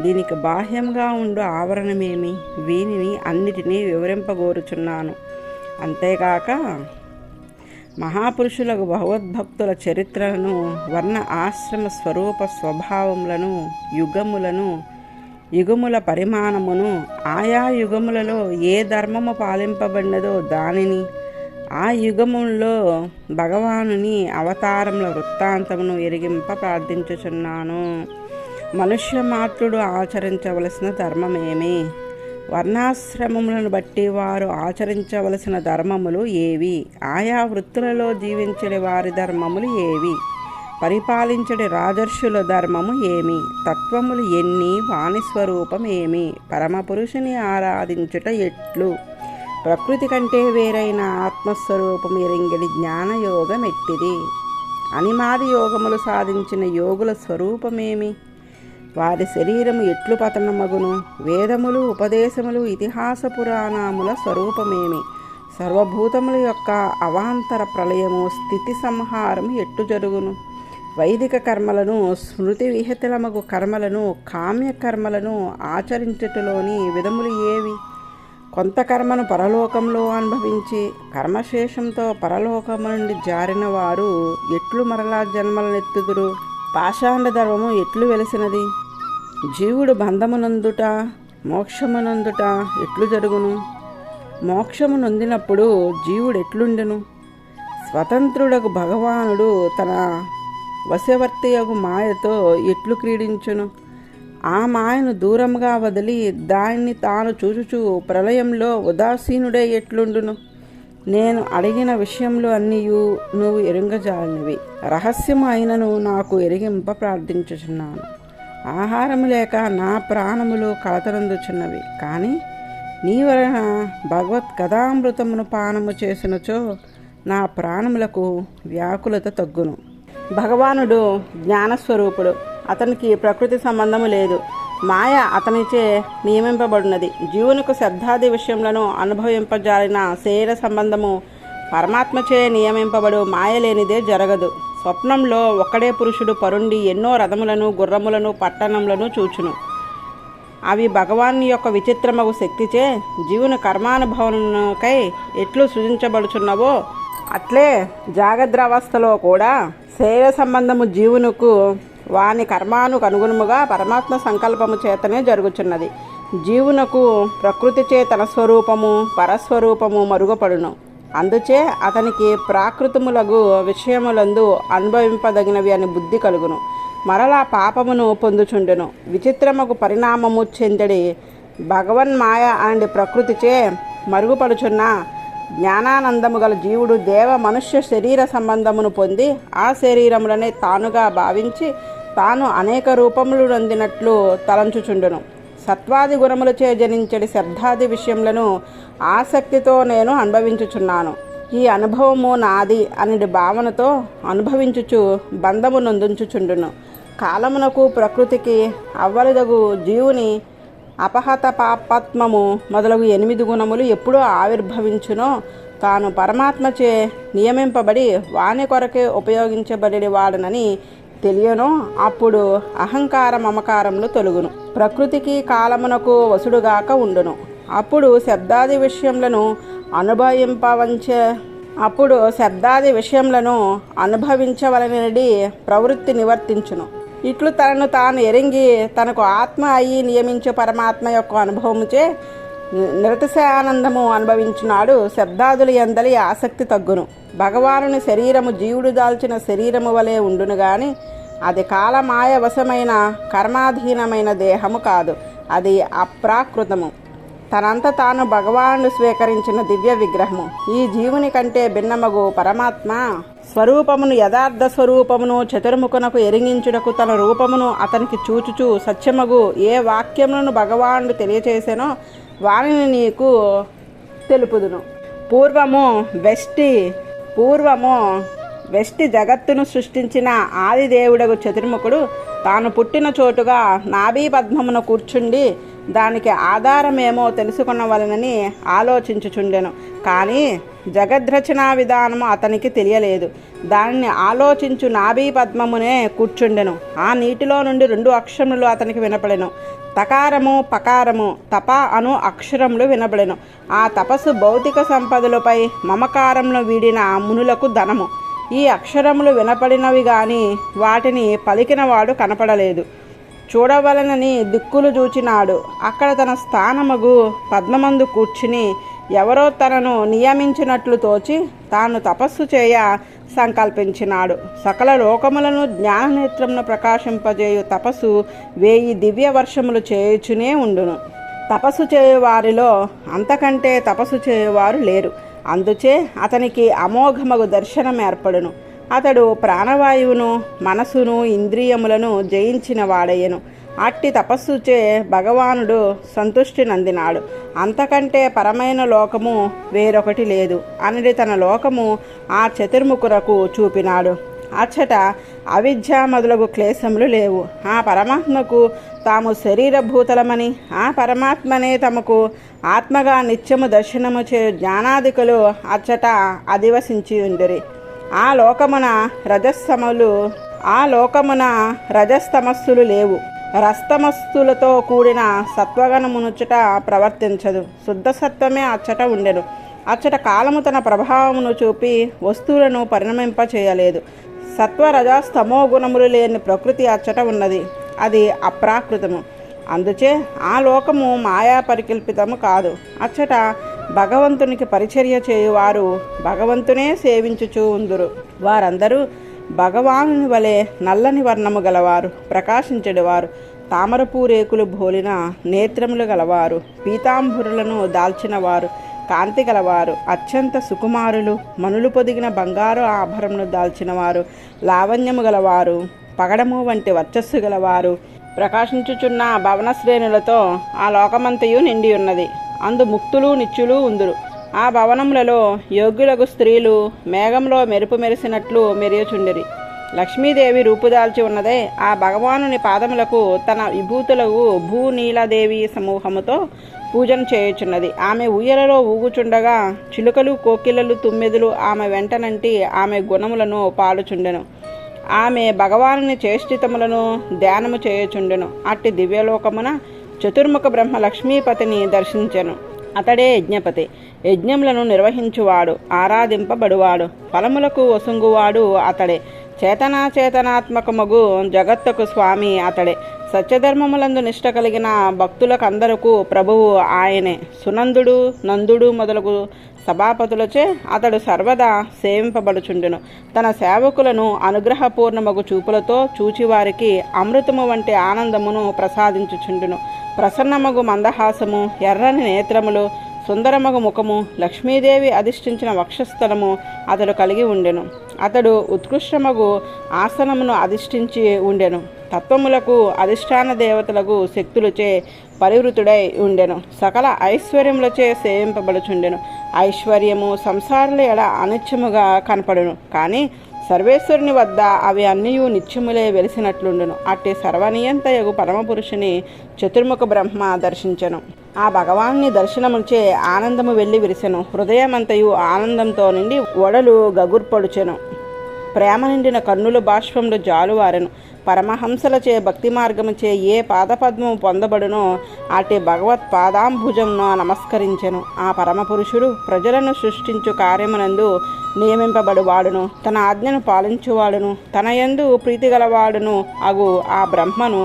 దీనికి బాహ్యంగా ఉండు ఆవరణమేమి? వీనిని అన్నిటినీ వివరింపగోరుచున్నాను. అంతేకాక మహాపురుషులకు భగవద్భక్తుల చరిత్రలను, వర్ణ ఆశ్రమ స్వరూప స్వభావములను, యుగముల పరిమాణమును, ఆయా యుగములలో ఏ ధర్మము పాలింపబడినదో దానిని, ఆ యుగముల్లో భగవానుని అవతారముల వృత్తాంతమును ఎరిగింప ప్రార్థించుచున్నాను. మనుష్య మాతృడు ఆచరించవలసిన ధర్మమేమి? వర్ణాశ్రమములను బట్టి వారు ఆచరించవలసిన ధర్మములు ఏవి? ఆయా వృత్తులలో జీవించడి వారి ధర్మములు ఏవి? పరిపాలించడి రాజర్షుల ధర్మము ఏమి? తత్వములు ఎన్ని? వాణి స్వరూపం ఏమి? పరమపురుషుని ఆరాధించుట ఎట్లు? ప్రకృతి కంటే వేరైన ఆత్మస్వరూపం ఎరింగడి జ్ఞానయోగం ఎట్టిది? అనిమాది యోగములు సాధించిన యోగుల స్వరూపమేమి? వారి శరీరము ఎట్లు పతనమగును? వేదములు, ఉపదేశములు, ఇతిహాస పురాణముల స్వరూపమేమి? సర్వభూతముల యొక్క అవాంతర ప్రళయము, స్థితి సంహారము ఎట్లు జరుగును? వైదిక కర్మలను, స్మృతి విహితలమగు కర్మలను, కామ్య కర్మలను ఆచరించుటలోని విధములు ఏవి? కొంత కర్మను పరలోకంలో అనుభవించి కర్మశేషంతో పరలోకము నుండి జారిన వారు ఎట్లు మరలా జన్మలనెత్తుదురు? పాషాండ ధర్మము ఎట్లు వెలిసినది? జీవుడు బంధమునందుట, మోక్షమునందుట ఎట్లు జరుగును? మోక్షము నొందినప్పుడు జీవుడు ఎట్లుండెను? స్వతంత్రుడకు భగవానుడు తన వశవర్తియగు మాయతో ఎట్లు క్రీడించును? ఆ మాయను దూరంగా వదిలి దాన్ని తాను చూచుచూ ప్రళయంలో ఉదాసీనుడే ఎట్లుండును? నేను అడిగిన విషయంలో అన్నీయు నువ్వు ఎరుంగజాలినవి. రహస్యము అయినను నాకు ఎరిగింప ప్రార్థించుచున్నాను. ఆహారము లేక నా ప్రాణములు కలతరందుచున్నవి. కానీ నీ వలన భగవత్ కథామృతమును పానము చేసినచో నా ప్రాణములకు వ్యాకులత తగ్గును. భగవానుడు జ్ఞానస్వరూపుడు. అతనికి ప్రకృతి సంబంధము లేదు. మాయ అతనిచే నియమింపబడినది. జీవునికి శబ్దాది విషయములను అనుభవింపజాలిన శరీర సంబంధము పరమాత్మచే నియమింపబడు మాయ లేనిదే జరగదు. స్వప్నంలో ఒక్కడే పురుషుడు పరుండి ఎన్నో రథములను, గుర్రములను, పట్టణములను చూచును. అవి భగవాన్ యొక్క విచిత్రమగు శక్తిచే జీవుని కర్మానుభవముకై ఎట్లు సృజించబడుచున్నవో అట్లే జాగ్రత్తావస్థలో కూడా శరీర సంబంధము జీవునకు వాని కర్మానికి అనుగుణముగా పరమాత్మ సంకల్పము చేతనే జరుగుచున్నది. జీవునకు ప్రకృతిచే తన స్వరూపము, పరస్వరూపము మరుగుపడును. అందుచే అతనికి ప్రాకృతములగు విషయములందు అనుభవింపదగినవి అని బుద్ధి కలుగును. మరలా పాపమును పొందుచుండును. విచిత్రముకు పరిణామము చెందడి భగవన్మాయ అండ్ ప్రకృతిచే మరుగుపడుచున్న జ్ఞానానందము గల జీవుడు దేవ మనుష్య శరీర సంబంధమును పొంది ఆ శరీరములనే తానుగా భావించి తాను అనేక రూపములు నొందినట్లు తలంచుచుండును. సత్వాది గుణములచే జనించడి శబ్దాది విషయములను ఆసక్తితో నేను అనుభవించుచున్నాను. ఈ అనుభవము నాది అనే భావనతో అనుభవించుచు బంధము నొందించుచుండును. కాలమునకు ప్రకృతికి అవ్వలిదగు జీవుని అపహత పాపాత్మము మొదలగు 8 గుణములు ఎప్పుడూ ఆవిర్భవించునో తాను పరమాత్మచే నియమింపబడి వాని కొరకే ఉపయోగించబడి వాడనని తెలియనో అప్పుడు అహంకార మమకారములు తొలుగును. ప్రకృతికి కాలమునకు వసుడుగాక ఉండును. అప్పుడు శబ్దాది విషయములను అనుభవించవలనడి ప్రవృత్తి నివర్తించును. ఇట్లు తనను తాను ఎరింగి తనకు ఆత్మ అయి నియమించే పరమాత్మ యొక్క అనుభవముచే నిరతిశయానందము అనుభవించున్నాడు. శబ్దాదుల యందలి ఆసక్తి తగ్గును. భగవానుని శరీరము జీవుడు దాల్చిన శరీరము వలె ఉండును గాని అది కాలమాయ వశమైన కర్మాధీనమైన దేహము కాదు. అది అప్రాకృతము. తనంత తాను భగవానుడు స్వీకరించిన దివ్య విగ్రహము. ఈ జీవుని కంటే భిన్నమగు పరమాత్మ స్వరూపమును యథార్థ స్వరూపమును చతుర్ముఖునకు ఎరింగించుటకు తన రూపమును అతనికి చూచుచూ సత్యమగు ఏ వాక్యములను భగవానుడు తెలియచేసెనో వానిని నీకు తెలుపుదును. పూర్వము వెష్టి జగత్తును సృష్టించిన ఆదిదేవుడగు చతుర్ముఖుడు తాను పుట్టిన చోటుగా నాభీ పద్మమున కూర్చుండి దానికి ఆధారమేమో తెలుసుకున్నవలనని ఆలోచించుచుండెను. కానీ జగద్రచనా విధానము అతనికి తెలియలేదు. దానిని ఆలోచించు నాభీ పద్మమునే కూర్చుండెను. ఆ నీటిలో నుండి 2 అక్షరములు అతనికి వినపడెను. తకారము పకారము తప అను అక్షరములు వినబడెను. ఆ తపస్సు భౌతిక సంపదలపై మమకారమును వీడిన మునులకు ధనము. ఈ అక్షరములు వినపడినవి గాని వాటిని పలికినవాడు కనపడలేదు. చూడవలనని దిక్కులు చూచినాడు. అక్కడ తన స్థానమగు పద్మమందు కూర్చుని ఎవరో తనను నియమించినట్లు తోచి తాను తపస్సు చేయ సంకల్పించినాడు. సకల లోకములను జ్ఞాననేత్రమును ప్రకాశింపజేయు తపస్సు 1000 దివ్య వర్షములు చేయుచునే ఉండును. తపస్సు చేయువారిలో అంతకంటే తపస్సు చేయువారు లేరు. అందుచే అతనికి అమోఘమగు దర్శనం ఏర్పడును. అతడు ప్రాణవాయువును మనసును ఇంద్రియములను జయించిన వాడయ్యను. అట్టి తపస్సుచే భగవానుడు సంతుష్టి నందినాడు. అంతకంటే పరమైన లోకము వేరొకటి లేదు అని తన లోకము ఆ చతుర్ముఖులకు చూపినాడు. అచ్చట అవిద్య మొదలగు క్లేశములు లేవు. ఆ పరమాత్మకు తాము శరీరభూతలమని, ఆ పరమాత్మనే తమకు ఆత్మగా నిత్యము దర్శనము చే జ్ఞానాదికులు అచ్చట అధివసించి ఉండిరి. ఆ లోకమున రజస్తమస్సులు లేవు. రస్తమస్సులతో కూడిన సత్వగణమునుచట ప్రవర్తించదు. శుద్ధ సత్వమే అచ్చట ఉండెను. అచ్చట కాలము తన ప్రభావమును చూపి వస్తువులను పరిణమింప చేయలేదు. సత్వరజస్తమో గుణములు లేని ప్రకృతి అచ్చట ఉన్నది. అది అప్రాకృతము. అందుచే ఆ లోకము మాయా పరికల్పితము కాదు. అచ్చట భగవంతునికి పరిచర్య చేయువారు భగవంతునే సేవించుచూ ఉందురు. వారందరూ భగవానుని వలె నల్లని వర్ణము గలవారు, ప్రకాశించెడివారు, తామరపూ రేకులు బోలిన నేత్రములు గలవారు, పీతాంబురులను దాల్చినవారు, కాంతి గలవారు, అత్యంత సుకుమారులు, మనులు పొదిగిన బంగారు ఆభరణను దాల్చినవారు, లావణ్యము గలవారు, పగడము వంటి వర్చస్సు గలవారు, ప్రకాశించుచున్న భవన శ్రేణులతో ఆ లోకమంతయు నిండి ఉన్నది. అందు ముక్తులు నిత్యులు ఉందురు. ఆ భవనములలో యోగ్యులకు స్త్రీలు మేఘంలో మెరుపు మెరిసినట్లు మెరియుచుండిరి. లక్ష్మీదేవి రూపుదాల్చి ఉన్నదే ఆ భగవానుని పాదములకు తన విభూతులకు భూనీలదేవి సమూహముతో పూజను చేయుచున్నది. ఆమె ఊయలలో ఊగుచుండగా చిలుకలు, కోకిలలు, తుమ్మెదులు ఆమె వెంటనంటి ఆమె గుణములను పాడుచుండెను. ఆమె భగవానుని చేష్టితములను ధ్యానము చేయుచుండెను. అట్టి దివ్యలోకమున చతుర్ముఖ బ్రహ్మ లక్ష్మీపతిని దర్శించెను. అతడే యజ్ఞపతి. యజ్ఞములను నిర్వహించువాడు, ఆరాధింపబడువాడు, ఫలములకు వసుంగువాడు అతడే. చేతనాత్మకమగు జగత్తుకు స్వామి అతడే. సత్యధర్మములందు నిష్ట కలిగిన భక్తులకందరకు ప్రభువు ఆయనే. సునందుడు, నందుడు మొదలగు సభాపతులచే అతడు సర్వదా సేవింపబడుచుండెను. తన సేవకులను అనుగ్రహపూర్ణమగు చూపులతో చూచివారికి అమృతము వంటి ఆనందమును ప్రసాదించుచుండెను. ప్రసన్నమగు మందహాసము, ఎర్రని నేత్రములు, సుందరమగు ముఖము, లక్ష్మీదేవి అధిష్ఠించిన వక్షస్థలము అతడు కలిగి ఉండెను. అతడు ఉత్కృష్టమగు ఆసనమును అధిష్ఠించి ఉండెను. తత్వములకు అధిష్టాన దేవతలకు శక్తులచే పరివృతుడై ఉండెను. సకల ఐశ్వర్యములచే సేవింపబడుచుండెను. ఐశ్వర్యము సంసారుల ఎడ అనిత్యముగా కనపడును, కానీ సర్వేశ్వరుని వద్ద అవి అన్నయూ నిత్యములే వెలిసినట్లుండును. అట్టి సర్వనియంతయగు పరమపురుషుని చతుర్ముఖ బ్రహ్మ దర్శించెను. ఆ భగవాన్ని దర్శనముచే ఆనందము వెళ్ళి విరిసెను. హృదయమంతయు ఆనందంతో నిండి ఒడలు గగుర్పొడుచెను. ప్రేమ నిండిన కన్నులు బాష్పములు జాలువారెను. పరమహంసలచే భక్తి మార్గముచే ఏ పాదపద్మము పొందబడునో అట్టి భగవత్ పాదాంభుజంను నమస్కరించెను. ఆ పరమపురుషుడు ప్రజలను సృష్టించు కార్యమునందు నియమింపబడువాడును, తన ఆజ్ఞను పాలించువాడును, తన యందు ప్రీతి గలవాడును అగు ఆ బ్రహ్మను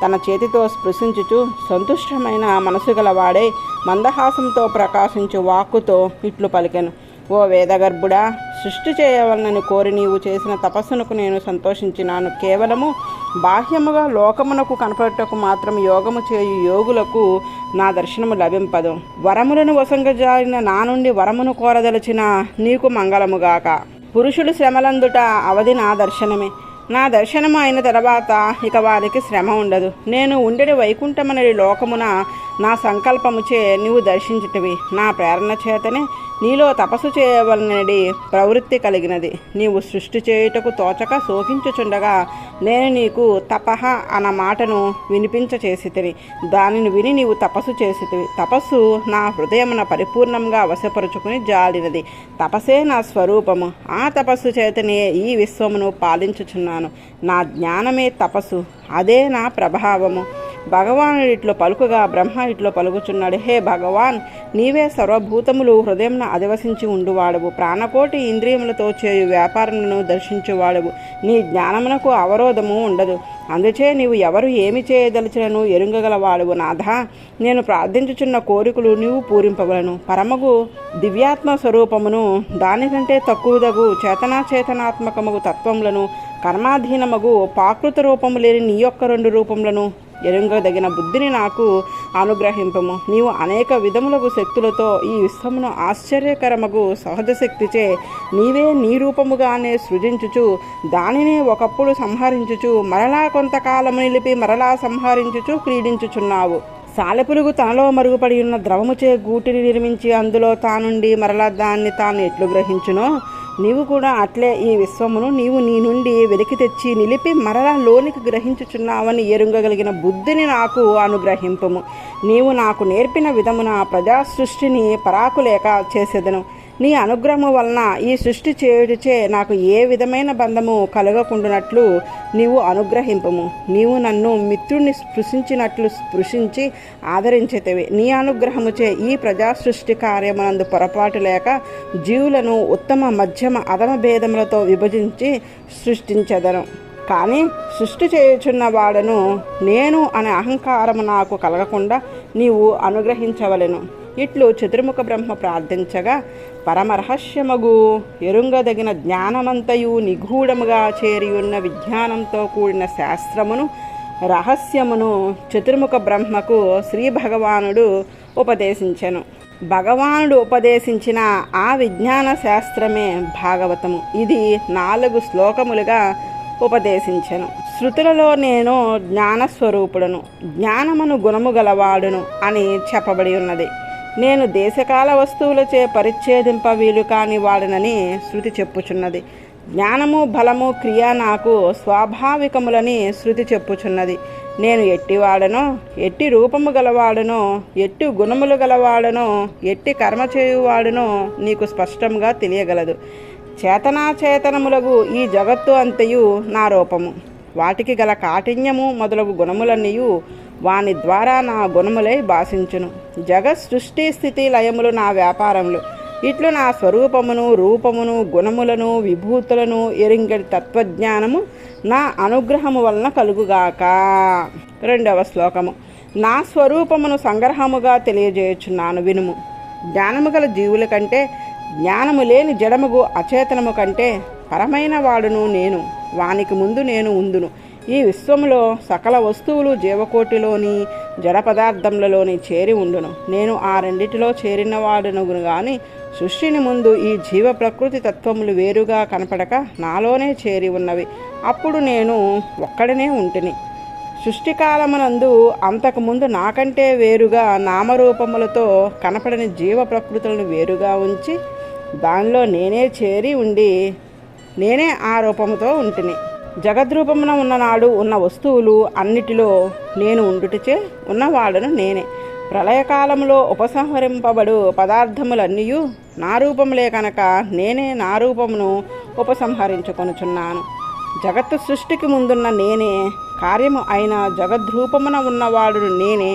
తన చేతితో స్పృశించుచు సంతుష్టమైన మనసు గలవాడై మందహాసంతో ప్రకాశించు వాక్కుతో ఇట్లు పలికెను. ఓ వేదగర్భుడా, సృష్టి చేయవలనని కోరి నీవు చేసిన తపస్సునకు నేను సంతోషించినాను. కేవలము బాహ్యముగా లోకమునకు కనపడటకు మాత్రం యోగము చేయు యోగులకు నా దర్శనము లభింపదు. వరములను వసంగజారిన నా నుండి వరమును కోరదలచిన నీకు మంగళముగాక. పురుషుడు శ్రమలందుట అవధి నా దర్శనమే. నా దర్శనము అయిన తర్వాత ఇక వారికి శ్రమ ఉండదు. నేను ఉండెడి వైకుంఠమనడి లోకమున నా సంకల్పముచే నీవు దర్శించితివి. నా ప్రేరణ చేతనే నీలో తపస్సు చేయవలనడి ప్రవృత్తి కలిగినది. నీవు సృష్టి చేయుటకు తోచక శోకించుచుండగా నేను నీకు తపహ అన్న మాటను వినిపించ చేసితిని. దానిని విని నీవు తపస్సు చేసితివి. తపస్సు నా హృదయమున పరిపూర్ణంగా వశపరుచుకుని జాలినది. తపస్సే నా స్వరూపము. ఆ తపస్సు చేతనే ఈ విశ్వమును పాలించుచున్నాను. నా జ్ఞానమే తపస్సు, అదే నా ప్రభావము. భగవానుడు ఇట్లో పలుకుగా బ్రహ్మ ఇట్లో పలుకుచున్నాడు. హే భగవాన్, నీవే సర్వభూతములు హృదయంన అధివసించి ఉండువాడవు. ప్రాణకోటి ఇంద్రియములతో చేయు వ్యాపారములను దర్శించువాడవు. నీ జ్ఞానమునకు అవరోధము ఉండదు. అందుచే నీవు ఎవరు ఏమి చేయదలిచినను ఎరుంగగలవాడవు. నాథా, నేను ప్రార్థించుచున్న కోరికలు నీవు పూరింపగలను. పరమగు దివ్యాత్మ స్వరూపమును, దానికంటే తక్కువదగు చేతనాత్మకమగు తత్వములను, కర్మాధీనమగు పాకృత రూపము లేని నీ యొక్క 2 రూపములను ఎరుంగదగిన బుద్ధిని నాకు అనుగ్రహింపము. నీవు అనేక విధములకు శక్తులతో ఈ విశ్వమును ఆశ్చర్యకరమగు సహజ శక్తిచే నీవే నీ రూపముగానే సృజించుచు దానినే ఒకప్పుడు సంహరించుచు మరలా కొంతకాలము నిలిపి మరలా సంహరించుచు క్రీడించుచున్నావు. సాలెపులుగు తనలో మరుగుపడి ఉన్న ద్రవముచే గూటిని నిర్మించి అందులో తానుండి మరలా దాన్ని తాను ఎట్లు గ్రహించునో, నీవు కూడా అట్లే ఈ విశ్వమును నీవు నీ నుండి వెలికి తెచ్చి నిలిపి మరలా లోనికి గ్రహించుచున్నావని ఎరుంగగలిగిన బుద్ధిని నాకు అనుగ్రహింపము. నీవు నాకు నేర్పిన విధమున ప్రజా సృష్టిని పరాకులేక చేసేదను. నీ అనుగ్రహము వలన ఈ సృష్టి చేయుడిచే నాకు ఏ విధమైన బంధము కలగకుండానట్లు నీవు అనుగ్రహింపము. నీవు నన్ను మిత్రుని స్పృశించినట్లు స్పృశించి ఆదరించేతివి. నీ అనుగ్రహముచే ఈ ప్రజా సృష్టి కార్యమునందు పొరపాటు లేక జీవులను ఉత్తమ మధ్యమ అధమ భేదములతో విభజించి సృష్టించెదను. కానీ సృష్టి చేయుచున్న వాడను నేను అనే అహంకారము నాకు కలగకుండా నీవు అనుగ్రహించవలెను. ఇట్లు చతుర్ముఖ బ్రహ్మ ప్రార్థించగా పరమరహస్యమగు ఎరుంగదగిన జ్ఞానమంతయు నిగూఢముగా చేరియున్న విజ్ఞానంతో కూడిన శాస్త్రమును రహస్యమును చతుర్ముఖ బ్రహ్మకు శ్రీ భగవానుడు ఉపదేశించెను. భగవానుడు ఉపదేశించిన ఆ విజ్ఞాన శాస్త్రమే భాగవతము. ఇది 4 శ్లోకములుగా ఉపదేశించెను. శృతులలో నేను జ్ఞానస్వరూపుడను, జ్ఞానమును గుణము గలవాడును అని చెప్పబడి ఉన్నది. నేను దేశకాల వస్తువులచే పరిచ్ఛేదింప వీలు కాని వాడనని శృతి చెప్పుచున్నది. జ్ఞానము బలము క్రియ నాకు స్వాభావికములని శృతి చెప్పుచున్నది. నేను ఎట్టివాడనో, ఎట్టి రూపము గలవాడనో, ఎట్టి గుణములు గలవాడనో, ఎట్టి కర్మ చేయువాడనో నీకు స్పష్టంగా తెలియగలదు. చేతనాచేతనములగు ఈ జగత్తు అంతయు నా రూపము. వాటికి గల కాఠిన్యము మొదలగు గుణములన్నీయు వాని ద్వారా నా గుణములై భాషించును. జగత్ సృష్టి స్థితి లయములు నా వ్యాపారములు. ఇట్లు నా స్వరూపమును రూపమును గుణములను విభూతులను ఎరింగడి తత్వజ్ఞానము నా అనుగ్రహము వలన కలుగుగాక. 2వ శ్లోకము. నా స్వరూపమును సంగ్రహముగా తెలియజేయుచున్నాను వినుము. జ్ఞానము గల జీవుల కంటే జ్ఞానము లేని జడముగు అచేతనము కంటే పరమైన వాడును నేను. వానికి ముందు నేను ఉందును. ఈ విశ్వములో సకల వస్తువులు జీవకోటిలోని జడ పదార్థములలోని చేరి ఉండును. నేను ఆ రెండిటిలో చేరినవాడును గాని సృష్టిని ముందు ఈ జీవ ప్రకృతి తత్వములు వేరుగా కనపడక నాలోనే చేరి ఉన్నవి. అప్పుడు నేను ఒక్కడనే ఉంటిని. సృష్టికాలమునందు అంతకుముందు నాకంటే వేరుగా నామరూపములతో కనపడని జీవ ప్రకృతులను వేరుగా ఉంచి దానిలో నేనే చేరి ఉండి నేనే ఆ రూపముతో ఉంటిని. జగద్రూపమున ఉన్ననాడు ఉన్న వస్తువులు అన్నిటిలో నేను ఉండుటచే ఉన్నవాడను నేనే. ప్రళయకాలములో ఉపసంహరింపబడు పదార్థములన్నీయు నా రూపములే కనుక నేనే నా రూపమును ఉపసంహరించుకొనుచున్నాను. జగత్తు సృష్టికి ముందున్న నేనే, కార్యము అయిన జగద్రూపమున ఉన్నవాడును నేనే.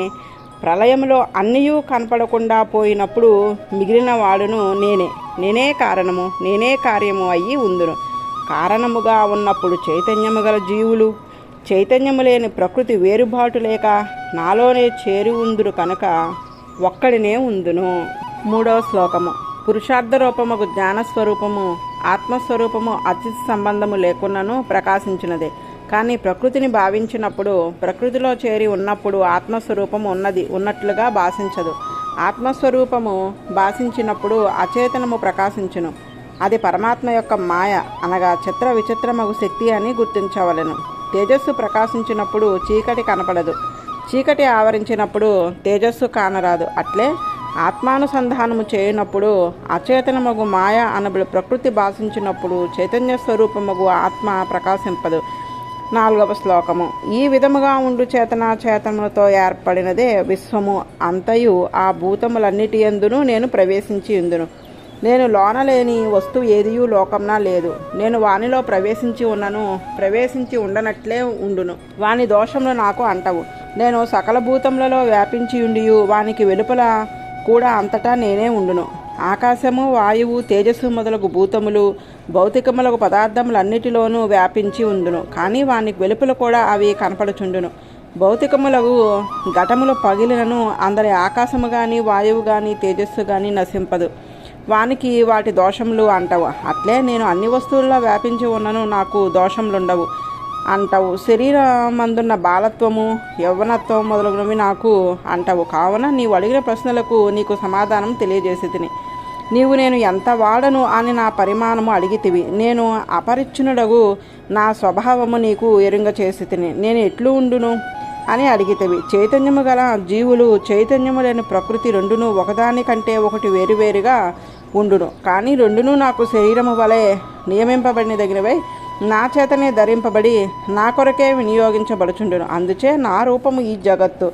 ప్రళయములో అన్నీయూ కనపడకుండా పోయినప్పుడు మిగిలిన వాడును నేనే. నేనే కారణము, నేనే కార్యము అయ్యి ఉందును. కారణముగా ఉన్నప్పుడు చైతన్యము గల జీవులు, చైతన్యము లేని ప్రకృతి వేరుబాటు లేక నాలోనే చేరి ఉందురు కనుక ఒక్కడినే ఉందును. 3వ శ్లోకము. పురుషార్థ రూపముకు జ్ఞానస్వరూపము ఆత్మస్వరూపము అచిత్ సంబంధము లేకున్నను ప్రకాశించినదే. కానీ ప్రకృతిని భావించినప్పుడు, ప్రకృతిలో చేరి ఉన్నప్పుడు ఆత్మస్వరూపము ఉన్నట్లుగా భాషించదు. ఆత్మస్వరూపము భాషించినప్పుడు అచేతనము ప్రకాశించును. అది పరమాత్మ యొక్క మాయ అనగా చిత్ర విచిత్రమగు శక్తి అని గుర్తించవలెను. తేజస్సు ప్రకాశించినప్పుడు చీకటి కనపడదు, చీకటి ఆవరించినప్పుడు తేజస్సు కానరాదు. అట్లే ఆత్మానుసంధానము చేయనప్పుడు అచేతనమగు మాయ అనబడి ప్రకృతి భాషించినప్పుడు చైతన్య స్వరూపమగు ఆత్మ ప్రకాశింపదు. 4వ శ్లోకము. ఈ విధముగా ఉండు చేతనాచేతనములతో ఏర్పడినదే విశ్వము అంతయు. ఆ భూతములన్నిటి యందును నేను ప్రవేశించి ఉందును. నేను లోనలేని వస్తువు ఏదియూ లోకంనా లేదు. నేను వానిలో ప్రవేశించి ఉన్నను, ప్రవేశించి ఉండనట్లే ఉండును. వాని దోషములు నాకు అంటవు. నేను సకల భూతములలో వ్యాపించి ఉండియు వానికి వెలుపల కూడా అంతటా నేనే ఉండును. ఆకాశము, వాయువు, తేజస్సు మొదలగు భూతములు భౌతికములకు పదార్థములన్నిటిలోనూ వ్యాపించి ఉండును. కానీ వానికి వెలుపల కూడా అవి కనపడుచుండును. భౌతికములకు ఘటములు పగిలినను అందరి ఆకాశము కానీ వాయువు కానీ తేజస్సు కానీ నశింపదు. వానికి వాటి దోషములు అంటవు. అట్లే నేను అన్ని వస్తువుల్లో వ్యాపించి ఉన్నను, నాకు దోషములుండవు అంటవు. శరీరమందున్న బాలత్వము, యవ్వనత్వం మొదలగునవి నాకు అంటవు. కావున నీవు అడిగిన ప్రశ్నలకు నీకు సమాధానం తెలియజేసి నీవు నేను ఎంత వాడను అని నా పరిమాణము అడిగితివి. నేను అపరిచ్ఛిన్నుడగు నా స్వభావము నీకు ఎరుంగ చేసి నేను ఎట్లు ఉండును అని అడిగితివి. చైతన్యము గల జీవులు, చైతన్యము లేని ప్రకృతి రెండును ఒకదానికంటే ఒకటి వేరువేరుగా ఉండును. కానీ రెండును నాకు శరీరము వలె నియమింపబడినదగినవై నా చేతనే ధరింపబడి నా కొరకే వినియోగించబడుచుండును. అందుచే నా రూపము ఈ జగత్తు.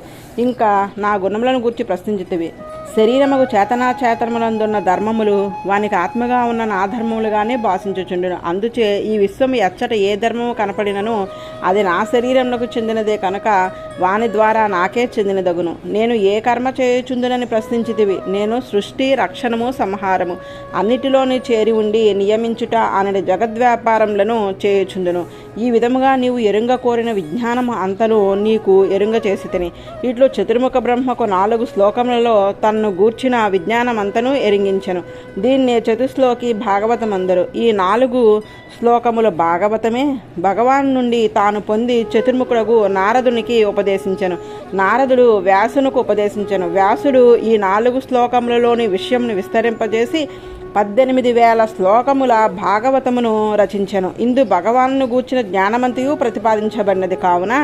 ఇంకా నా గుణములను గురించి ప్రశ్నించితివి. శరీరముకు చేతనాచేతనములందున్న ధర్మములు వానికి ఆత్మగా ఉన్న నా ధర్మములుగానే భాషించుచుండును. అందుచే ఈ విశ్వము ఎచ్చట ఏ ధర్మము కనపడినను అది నా శరీరమునకు చెందినదే కనుక వాని ద్వారా నాకే చెందినదగును. నేను ఏ కర్మ చేయుచుందునని ప్రశ్నించితివి. నేను సృష్టి, రక్షణము, సంహారము అన్నిటిలోని చేరి ఉండి నియమించుట అనే జగద్వ్యాపారములను చేయుచుందును. ఈ విధముగా నీవు ఎరుంగ కోరిన విజ్ఞానము అంతను నీకు ఎరుంగ చేసి తిని. ఇట్లు చతుర్ముఖ బ్రహ్మకు 4 శ్లోకములలో తన్ను గూర్చిన విజ్ఞానమంతను ఎరింగించెను. దీన్నే చతుశ్లోకి భాగవతం అందరు. ఈ 4 శ్లోకములు భాగవతమే భగవాన్ నుండి తాను పొంది చతుర్ముఖుడగు నారదునికి ఉపదేశించెను. నారదుడు వ్యాసునకు ఉపదేశించెను. వ్యాసుడు ఈ 4 శ్లోకములలోని విషయమును విస్తరింపజేసి 18,000 శ్లోకముల భాగవతమును రచించెను. ఇందు భగవాను గూర్చిన జ్ఞానమంతయు ప్రతిపాదించబడినది. కావున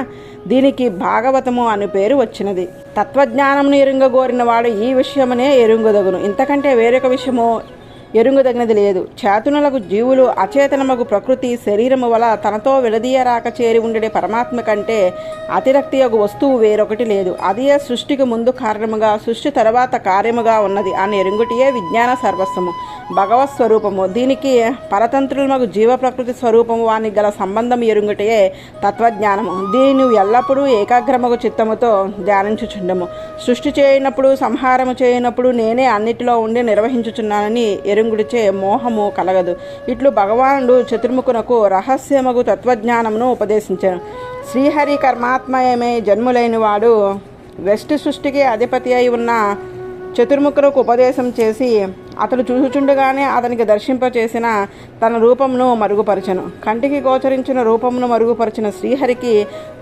దీనికి భాగవతము అని పేరు వచ్చినది. తత్వజ్ఞానమును ఎరుంగగోరిన వాడు ఈ విషయమునే ఎరుంగదగును. ఇంతకంటే వేరొక విషయము ఎరుంగదగినది లేదు. చేతనులకు జీవులు అచేతనమగు ప్రకృతి శరీరము వల్ల తనతో విడదీయరాక చేరి ఉండే పరమాత్మ కంటే అతిరక్తి యొక్క వస్తువు వేరొకటి లేదు. అదే సృష్టికి ముందు కారణముగా, సృష్టి తర్వాత కార్యముగా ఉన్నది అని ఎరుంగుటియే విజ్ఞాన సర్వస్వము, భగవత్ స్వరూపము. దీనికి పరతంత్రులమగు జీవ ప్రకృతి స్వరూపము వానికి గల సంబంధం ఎరుంగుటియే తత్వజ్ఞానము. దీన్ని నువ్వు ఎల్లప్పుడూ ఏకాగ్రమగు చిత్తముతో ధ్యానించుచుండము. సృష్టి చేయనప్పుడు, సంహారము చేయనప్పుడు నేనే అన్నిటిలో ఉండి నిర్వహించుచున్నానని ఎరుంగుడిచే మోహము కలగదు. ఇట్లు భగవానుడు చతుర్ముఖునకు రహస్యమగు తత్వజ్ఞానమును ఉపదేశించాను. శ్రీహరి కర్మాత్మయమే జన్ములైన వాడు వెష్టి సృష్టికి అధిపతి అయి ఉన్న చతుర్ముఖులకు ఉపదేశం చేసి అతడు చూచుచుండగానే అతనికి దర్శింపచేసిన తన రూపమును మరుగుపరచను. కంటికి గోచరించిన రూపమును మరుగుపరిచిన శ్రీహరికి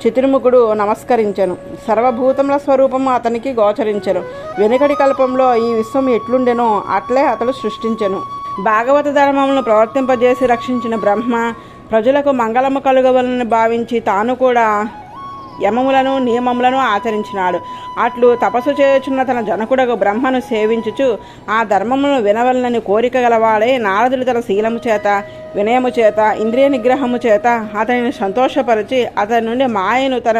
చతుర్ముఖుడు నమస్కరించెను. సర్వభూతముల స్వరూపము అతనికి గోచరించెను. వెనుకటి కల్పంలో ఈ విశ్వం ఎట్లుండెనో అట్లే అతడు సృష్టించెను. భాగవత ధర్మములను ప్రవర్తింపజేసి రక్షించిన బ్రహ్మ ప్రజలకు మంగళము కలుగవలని భావించి తాను కూడా యమములను నియమములను ఆచరించినాడు. అట్లు తపస్సు చేయుచున్న తన జనకుడకు బ్రహ్మను సేవించుచు ఆ ధర్మమును వినవలనని కోరిక గలవాడే నారదుడు తన శీలము చేత, వినయము చేత, ఇంద్రియ నిగ్రహము చేత అతనిని సంతోషపరిచి అతని నుండి మాయను తన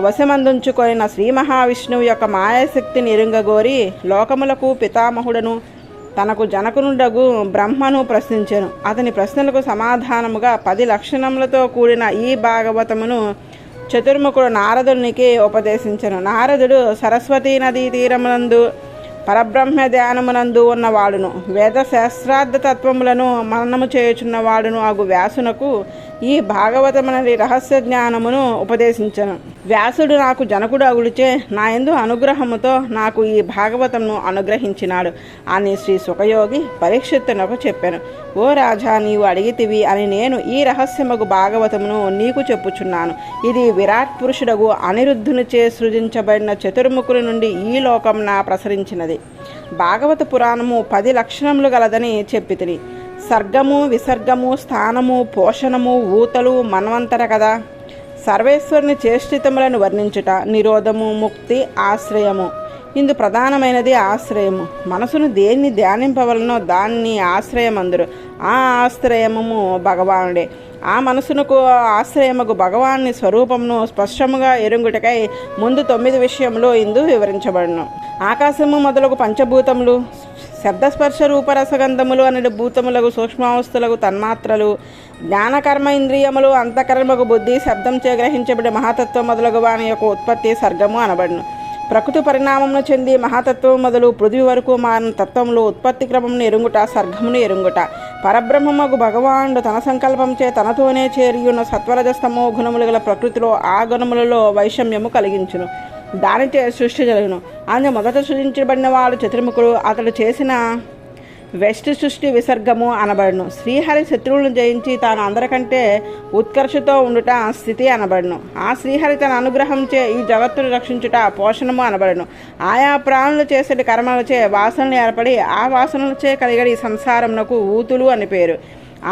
వశమందుంచుకొనిన శ్రీ మహావిష్ణువు యొక్క మాయాశక్తిని ఎరుంగగోరి లోకములకు పితామహుడను తనకు జనకునుడగు బ్రహ్మను ప్రశ్నించెను. అతని ప్రశ్నలకు సమాధానముగా 10 లక్షణములతో కూడిన ఈ భాగవతమును చతుర్ముఖుడు నారదునికి ఉపదేశించెను. నారదుడు సరస్వతీ నదీ తీరమునందు పరబ్రహ్మ ధ్యానమునందు ఉన్నవాడును, వేద శాస్త్రార్థ తత్వములను మననము చేయుచున్నవాడును అగు వ్యాసునకు ఈ భాగవతమనది రహస్య జ్ఞానమును ఉపదేశించెను. వ్యాసుడు నాకు జనకుడు అగుడిచే నా యందు అనుగ్రహముతో నాకు ఈ భాగవతమును అనుగ్రహించినాడు అని శ్రీ సుఖయోగి పరీక్షిత్తునకు చెప్పాను. ఓ రాజా, నీవు అడిగితివి అని నేను ఈ రహస్యమగు భాగవతమును నీకు చెప్పుచున్నాను. ఇది విరాట్ పురుషుడగు అనిరుద్ధునిచే సృజించబడిన చతుర్ముఖుల నుండి ఈ లోకమున ప్రసరించినది. భాగవత పురాణము 10 లక్షణములు గలదని చెప్పితిని. సర్గము, విసర్గము, స్థానము, పోషణము, ఊతలు, మన్వంతర కథ, సర్వేశ్వరుని చేష్టితములను వర్ణించుట, నిరోధము, ముక్తి, ఆశ్రయము, ఇందు ప్రధానమైనది ఆశ్రయము. మనసును దేన్ని ధ్యానింపవలనో దాన్ని ఆశ్రయమందురు. ఆ ఆశ్రయము భగవానుడే. ఆ మనసునకు ఆశ్రయముకు భగవాన్ని స్వరూపమును స్పష్టముగా ఎరుంగుటకై ముందు 9 విషయములు ఇందు వివరించబడును. ఆకాశము మొదలగు పంచభూతములు, శబ్దస్పర్శ రూపరసగంధములు అనే భూతములకు సూక్ష్మావస్థలకు తన్మాత్రలు, జ్ఞానకర్మ ఇంద్రియములు, అంతకర్మకు బుద్ధి, శబ్దం చే గ్రహించబడే మహాతత్వం మొదలగు వాని యొక్క ఉత్పత్తి సర్గము అనబడును. ప్రకృతి పరిణామమును చెంది మహాతత్వం మొదలు పృథ్వీ వరకు మారిన తత్వములు ఉత్పత్తి క్రమమును ఎరుంగుట, సర్గమును ఎరుంగుట. పరబ్రహ్మముకు భగవానుడు తన సంకల్పంచే తనతోనే చేరియున్న సత్వరజస్తమో గుణములు గల ప్రకృతిలో ఆ గుణములలో వైషమ్యము కలిగించును. దానిచే సృష్టి జరుగును. అందులో మొదట సృజించబడిన వాడు చతుర్ముఖుడు. అతడు చేసిన వెస్ట్ సృష్టి విసర్గము అనబడును. శ్రీహరి శత్రువులను జయించి తాను అందరికంటే ఉత్కర్షతో ఉండుట స్థితి అనబడును. ఆ శ్రీహరి తన అనుగ్రహంచే ఈ జగత్తును రక్షించుట పోషణము అనబడును. ఆయా ప్రాణులు చేసేటి కర్మలచే వాసనలు ఏర్పడి ఆ వాసనలచే కలిగడి సంసారమునకు ఊతులు అని పేరు.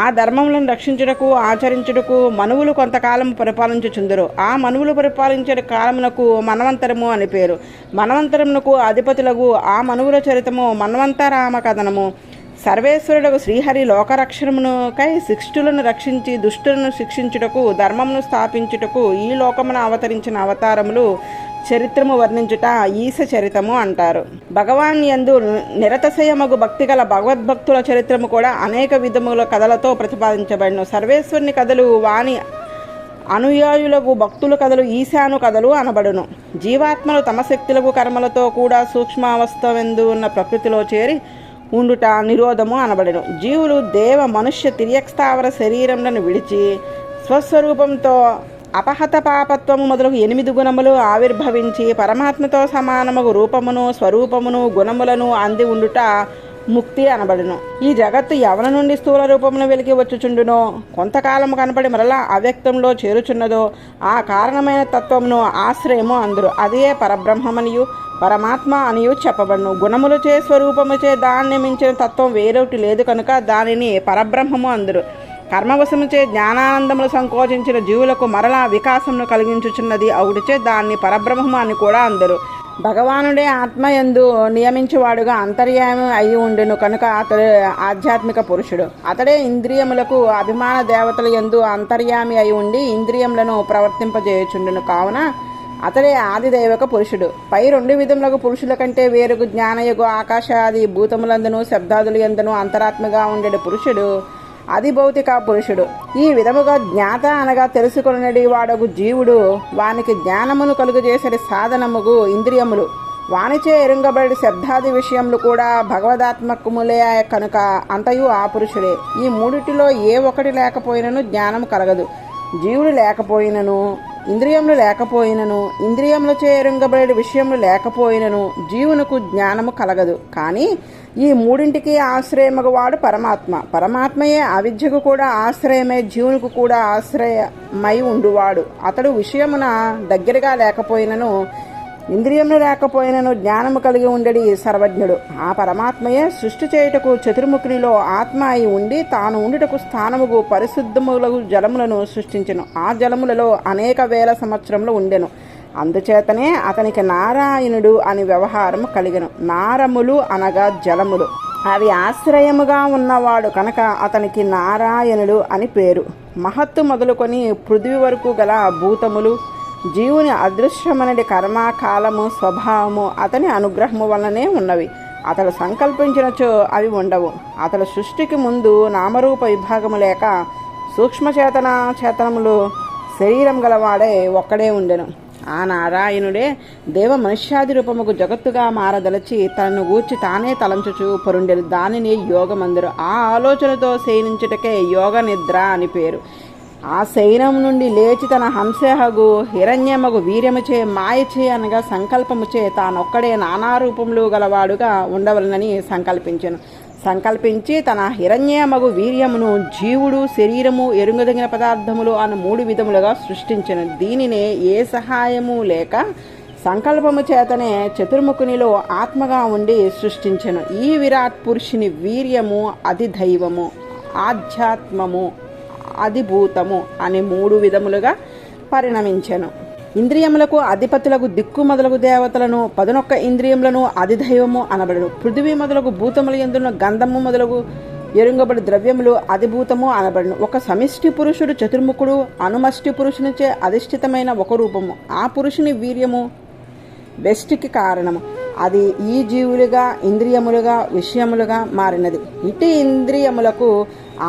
ఆ ధర్మములను రక్షించుటకు ఆచరించుటకు మనువులు కొంతకాలం పరిపాలించుచుందరు. ఆ మనువులు పరిపాలించే కాలమునకు మన్వంతరము అని పేరు. మన్వంతరమునకు అధిపతులకు ఆ మనువుల చరితము మన్వంతరామ కథనము. సర్వేశ్వరుడు శ్రీహరి లోకరక్షణమునకై శిష్టులను రక్షించి దుష్టులను శిక్షించుటకు ధర్మమును స్థాపించుటకు ఈ లోకమున అవతరించిన అవతారములు చరిత్రము వర్ణించుట ఈశ చరితము అంటారు. భగవాన్ యందు నిరతశయమగు భక్తి గల భగవద్భక్తుల చరిత్రము కూడా అనేక విధముల కథలతో ప్రతిపాదించబడిన. సర్వేశ్వరుని కథలు వాని అనుయాయులకు భక్తుల కథలు ఈశాను కథలు అనబడును. జీవాత్మలు తమ శక్తులకు కర్మలతో కూడా సూక్ష్మావస్థ ఉన్న ప్రకృతిలో చేరి ఉండుట నిరోధము అనబడెను. జీవులు దేవ మనుష్య తిర్యక్స్థావర శరీరములను విడిచి స్వస్వరూపంతో అపహత పాపత్వము మొదలగు 8 గుణములు ఆవిర్భవించి పరమాత్మతో సమానముగు రూపమును స్వరూపమును గుణములను అంది ఉండుట ముక్తి అనబడును. ఈ జగత్తు ఎవరి నుండి స్థూల రూపమును వెలికి వచ్చుచుండునో, కొంతకాలము కనపడి మరలా అవ్యక్తంలో చేరుచున్నదో ఆ కారణమైన తత్వమును ఆశ్రయము అందరు. అదే పరబ్రహ్మమనియు పరమాత్మ అనియు చెప్పబడును. గుణములచే స్వరూపముచే దాన్ని మించిన తత్వం వేరొకటి లేదు కనుక దానిని పరబ్రహ్మము అందరు. కర్మవశముచే జ్ఞానానందములు సంకోచించిన జీవులకు మరలా వికాసమును కలిగించుచున్నది అవుడిచే దాన్ని పరబ్రహ్మము అని కూడా అందరు. భగవానుడే ఆత్మయందు నియమించువాడుగా అంతర్యామి అయి ఉండెను కనుక అతడు ఆధ్యాత్మిక పురుషుడు. అతడే ఇంద్రియములకు అభిమాన దేవతల యందు అంతర్యామి అయి ఉండి ఇంద్రియములను ప్రవర్తింపజేయుచుండెను. కావున అతడే ఆదిదైవక పురుషుడు. పై 2 విధములకు పురుషుల కంటే వేరుగు జ్ఞానయుగు ఆకాశాది భూతములందును శబ్దాదులు యందును అంతరాత్మగా ఉండేడు పురుషుడు అది భౌతిక పురుషుడు. ఈ విధముగా జ్ఞాత అనగా తెలుసుకొనడి వాడగు జీవుడు. వానికి జ్ఞానమును కలుగజేసే సాధనముగు ఇంద్రియములు. వానిచే ఎరుంగబడి శబ్దాది విషయములు కూడా భగవదాత్మకములే కనుక అంతయు ఆ పురుషుడే. ఈ మూడిటిలో ఏ ఒకటి లేకపోయినను జ్ఞానము కలగదు. జీవుడు లేకపోయినను ఇంద్రియములు లేకపోయినను ఇంద్రియములచే ఎరుంగబడే విషయములు లేకపోయినను జీవునకు జ్ఞానము కలగదు. కానీ ఈ మూడింటికి ఆశ్రయమగవాడు పరమాత్మ. పరమాత్మయే అవిద్యకు కూడా ఆశ్రయమై జీవునికి కూడా ఆశ్రయమై ఉండువాడు. అతడు విషయమున దగ్గరగా లేకపోయినను ఇంద్రియములు లేకపోయినను జ్ఞానము కలిగి ఉండడి సర్వజ్ఞుడు. ఆ పరమాత్మయే సృష్టి చేయుటకు చతుర్ముఖునిలో ఆత్మ అయి ఉండి తాను ఉండుటకు స్థానముగు పరిశుద్ధములకు జలములను సృష్టించెను. ఆ జలములలో అనేక వేల సంవత్సరములు ఉండెను. అందుచేతనే అతనికి నారాయణుడు అని వ్యవహారము కలిగెను. నారములు అనగా జలములు. అవి ఆశ్రయముగా ఉన్నవాడు కనుక అతనికి నారాయణుడు అని పేరు. మహత్తు మొదలుకొని పృథ్వీ వరకు గల భూతములు జీవుని అదృశ్యమనడి కర్మ కాలము స్వభావము అతని అనుగ్రహము వలనే ఉన్నవి. అతడు సంకల్పించినచో అవి ఉండవు. అతడు సృష్టికి ముందు నామరూప విభాగము లేక సూక్ష్మచేతన చేతనములు శరీరం గలవాడే ఒక్కడే ఉండెను. ఆ నారాయణుడే దేవ మనుష్యాది రూపముకు జగత్తుగా మారదలచి తనను గూర్చి తానే తలంచుచు పొరుండెను. దానిని యోగమందరు. ఆ ఆలోచనతో శయనించుటకే యోగ నిద్ర అని పేరు. ఆ శయనం నుండి లేచి తన హంసహగు హిరణ్యమగు వీర్యముచే మాయచే అనగా సంకల్పముచే తానొక్కడే నానారూపములు గలవాడుగా ఉండవలనని సంకల్పించి తన హిరణ్యమగు వీర్యమును జీవుడు శరీరము ఎరుంగదగిన పదార్థములు అను 3 విధములుగా సృష్టించెను. దీనినే ఏ సహాయము లేక సంకల్పము చేతనే చతుర్ముఖునిలో ఆత్మగా ఉండి సృష్టించెను. ఈ విరాట్ పురుషుని వీర్యము అధిదైవము ఆధ్యాత్మము అధిభూతము అని 3 విధములుగా పరిణమించెను. ఇంద్రియములకు అధిపతులకు దిక్కు మొదలగు దేవతలను 11 ఇంద్రియములను అధిదైవము అనబడును. పృథివీ మొదలగు భూతముల యందున్న గంధము మొదలగు ఎరుంగబడి ద్రవ్యములు అధిభూతము అనబడును. ఒక సమిష్టి పురుషుడు చతుర్ముఖుడు అనుమష్టి పురుషునిచే అధిష్ఠితమైన ఒక రూపము. ఆ పురుషుని వీర్యము వెష్టికి కారణము. అది ఈ జీవులుగా ఇంద్రియములుగా విషయములుగా మారినది. ఇటు ఇంద్రియములకు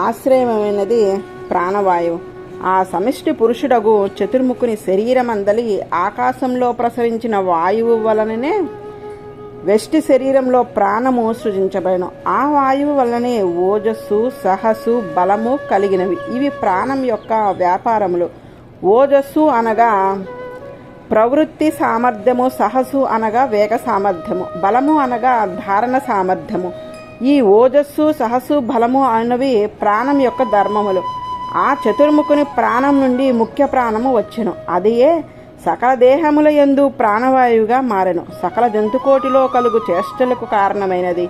ఆశ్రయమైనది ప్రాణవాయువు. ఆ సమిష్టి పురుషుడగు చతుర్ముఖుని శరీరమందలి ఆకాశంలో ప్రసరించిన వాయువు వలననే వెష్టి శరీరంలో ప్రాణము సృజించబడను. ఆ వాయువు వల్లనే ఓజస్సు సహస్సు బలము కలిగినవి. ఇవి ప్రాణం యొక్క వ్యాపారములు. ఓజస్సు అనగా ప్రవృత్తి సామర్థ్యము, సహస్సు అనగా వేగ సామర్థ్యము, బలము అనగా ధారణ సామర్థ్యము. ఈ ఓజస్సు సహస్సు బలము అనేవి ప్రాణం యొక్క ధర్మములు. ఆ చతుర్ముఖుని ప్రాణం నుండి ముఖ్య ప్రాణము వచ్చెను. అదియే సకల దేహముల యందు ప్రాణవాయువుగా మారెను. సకల జంతుకోటిలో కలుగు చేష్టలకు కారణమైనది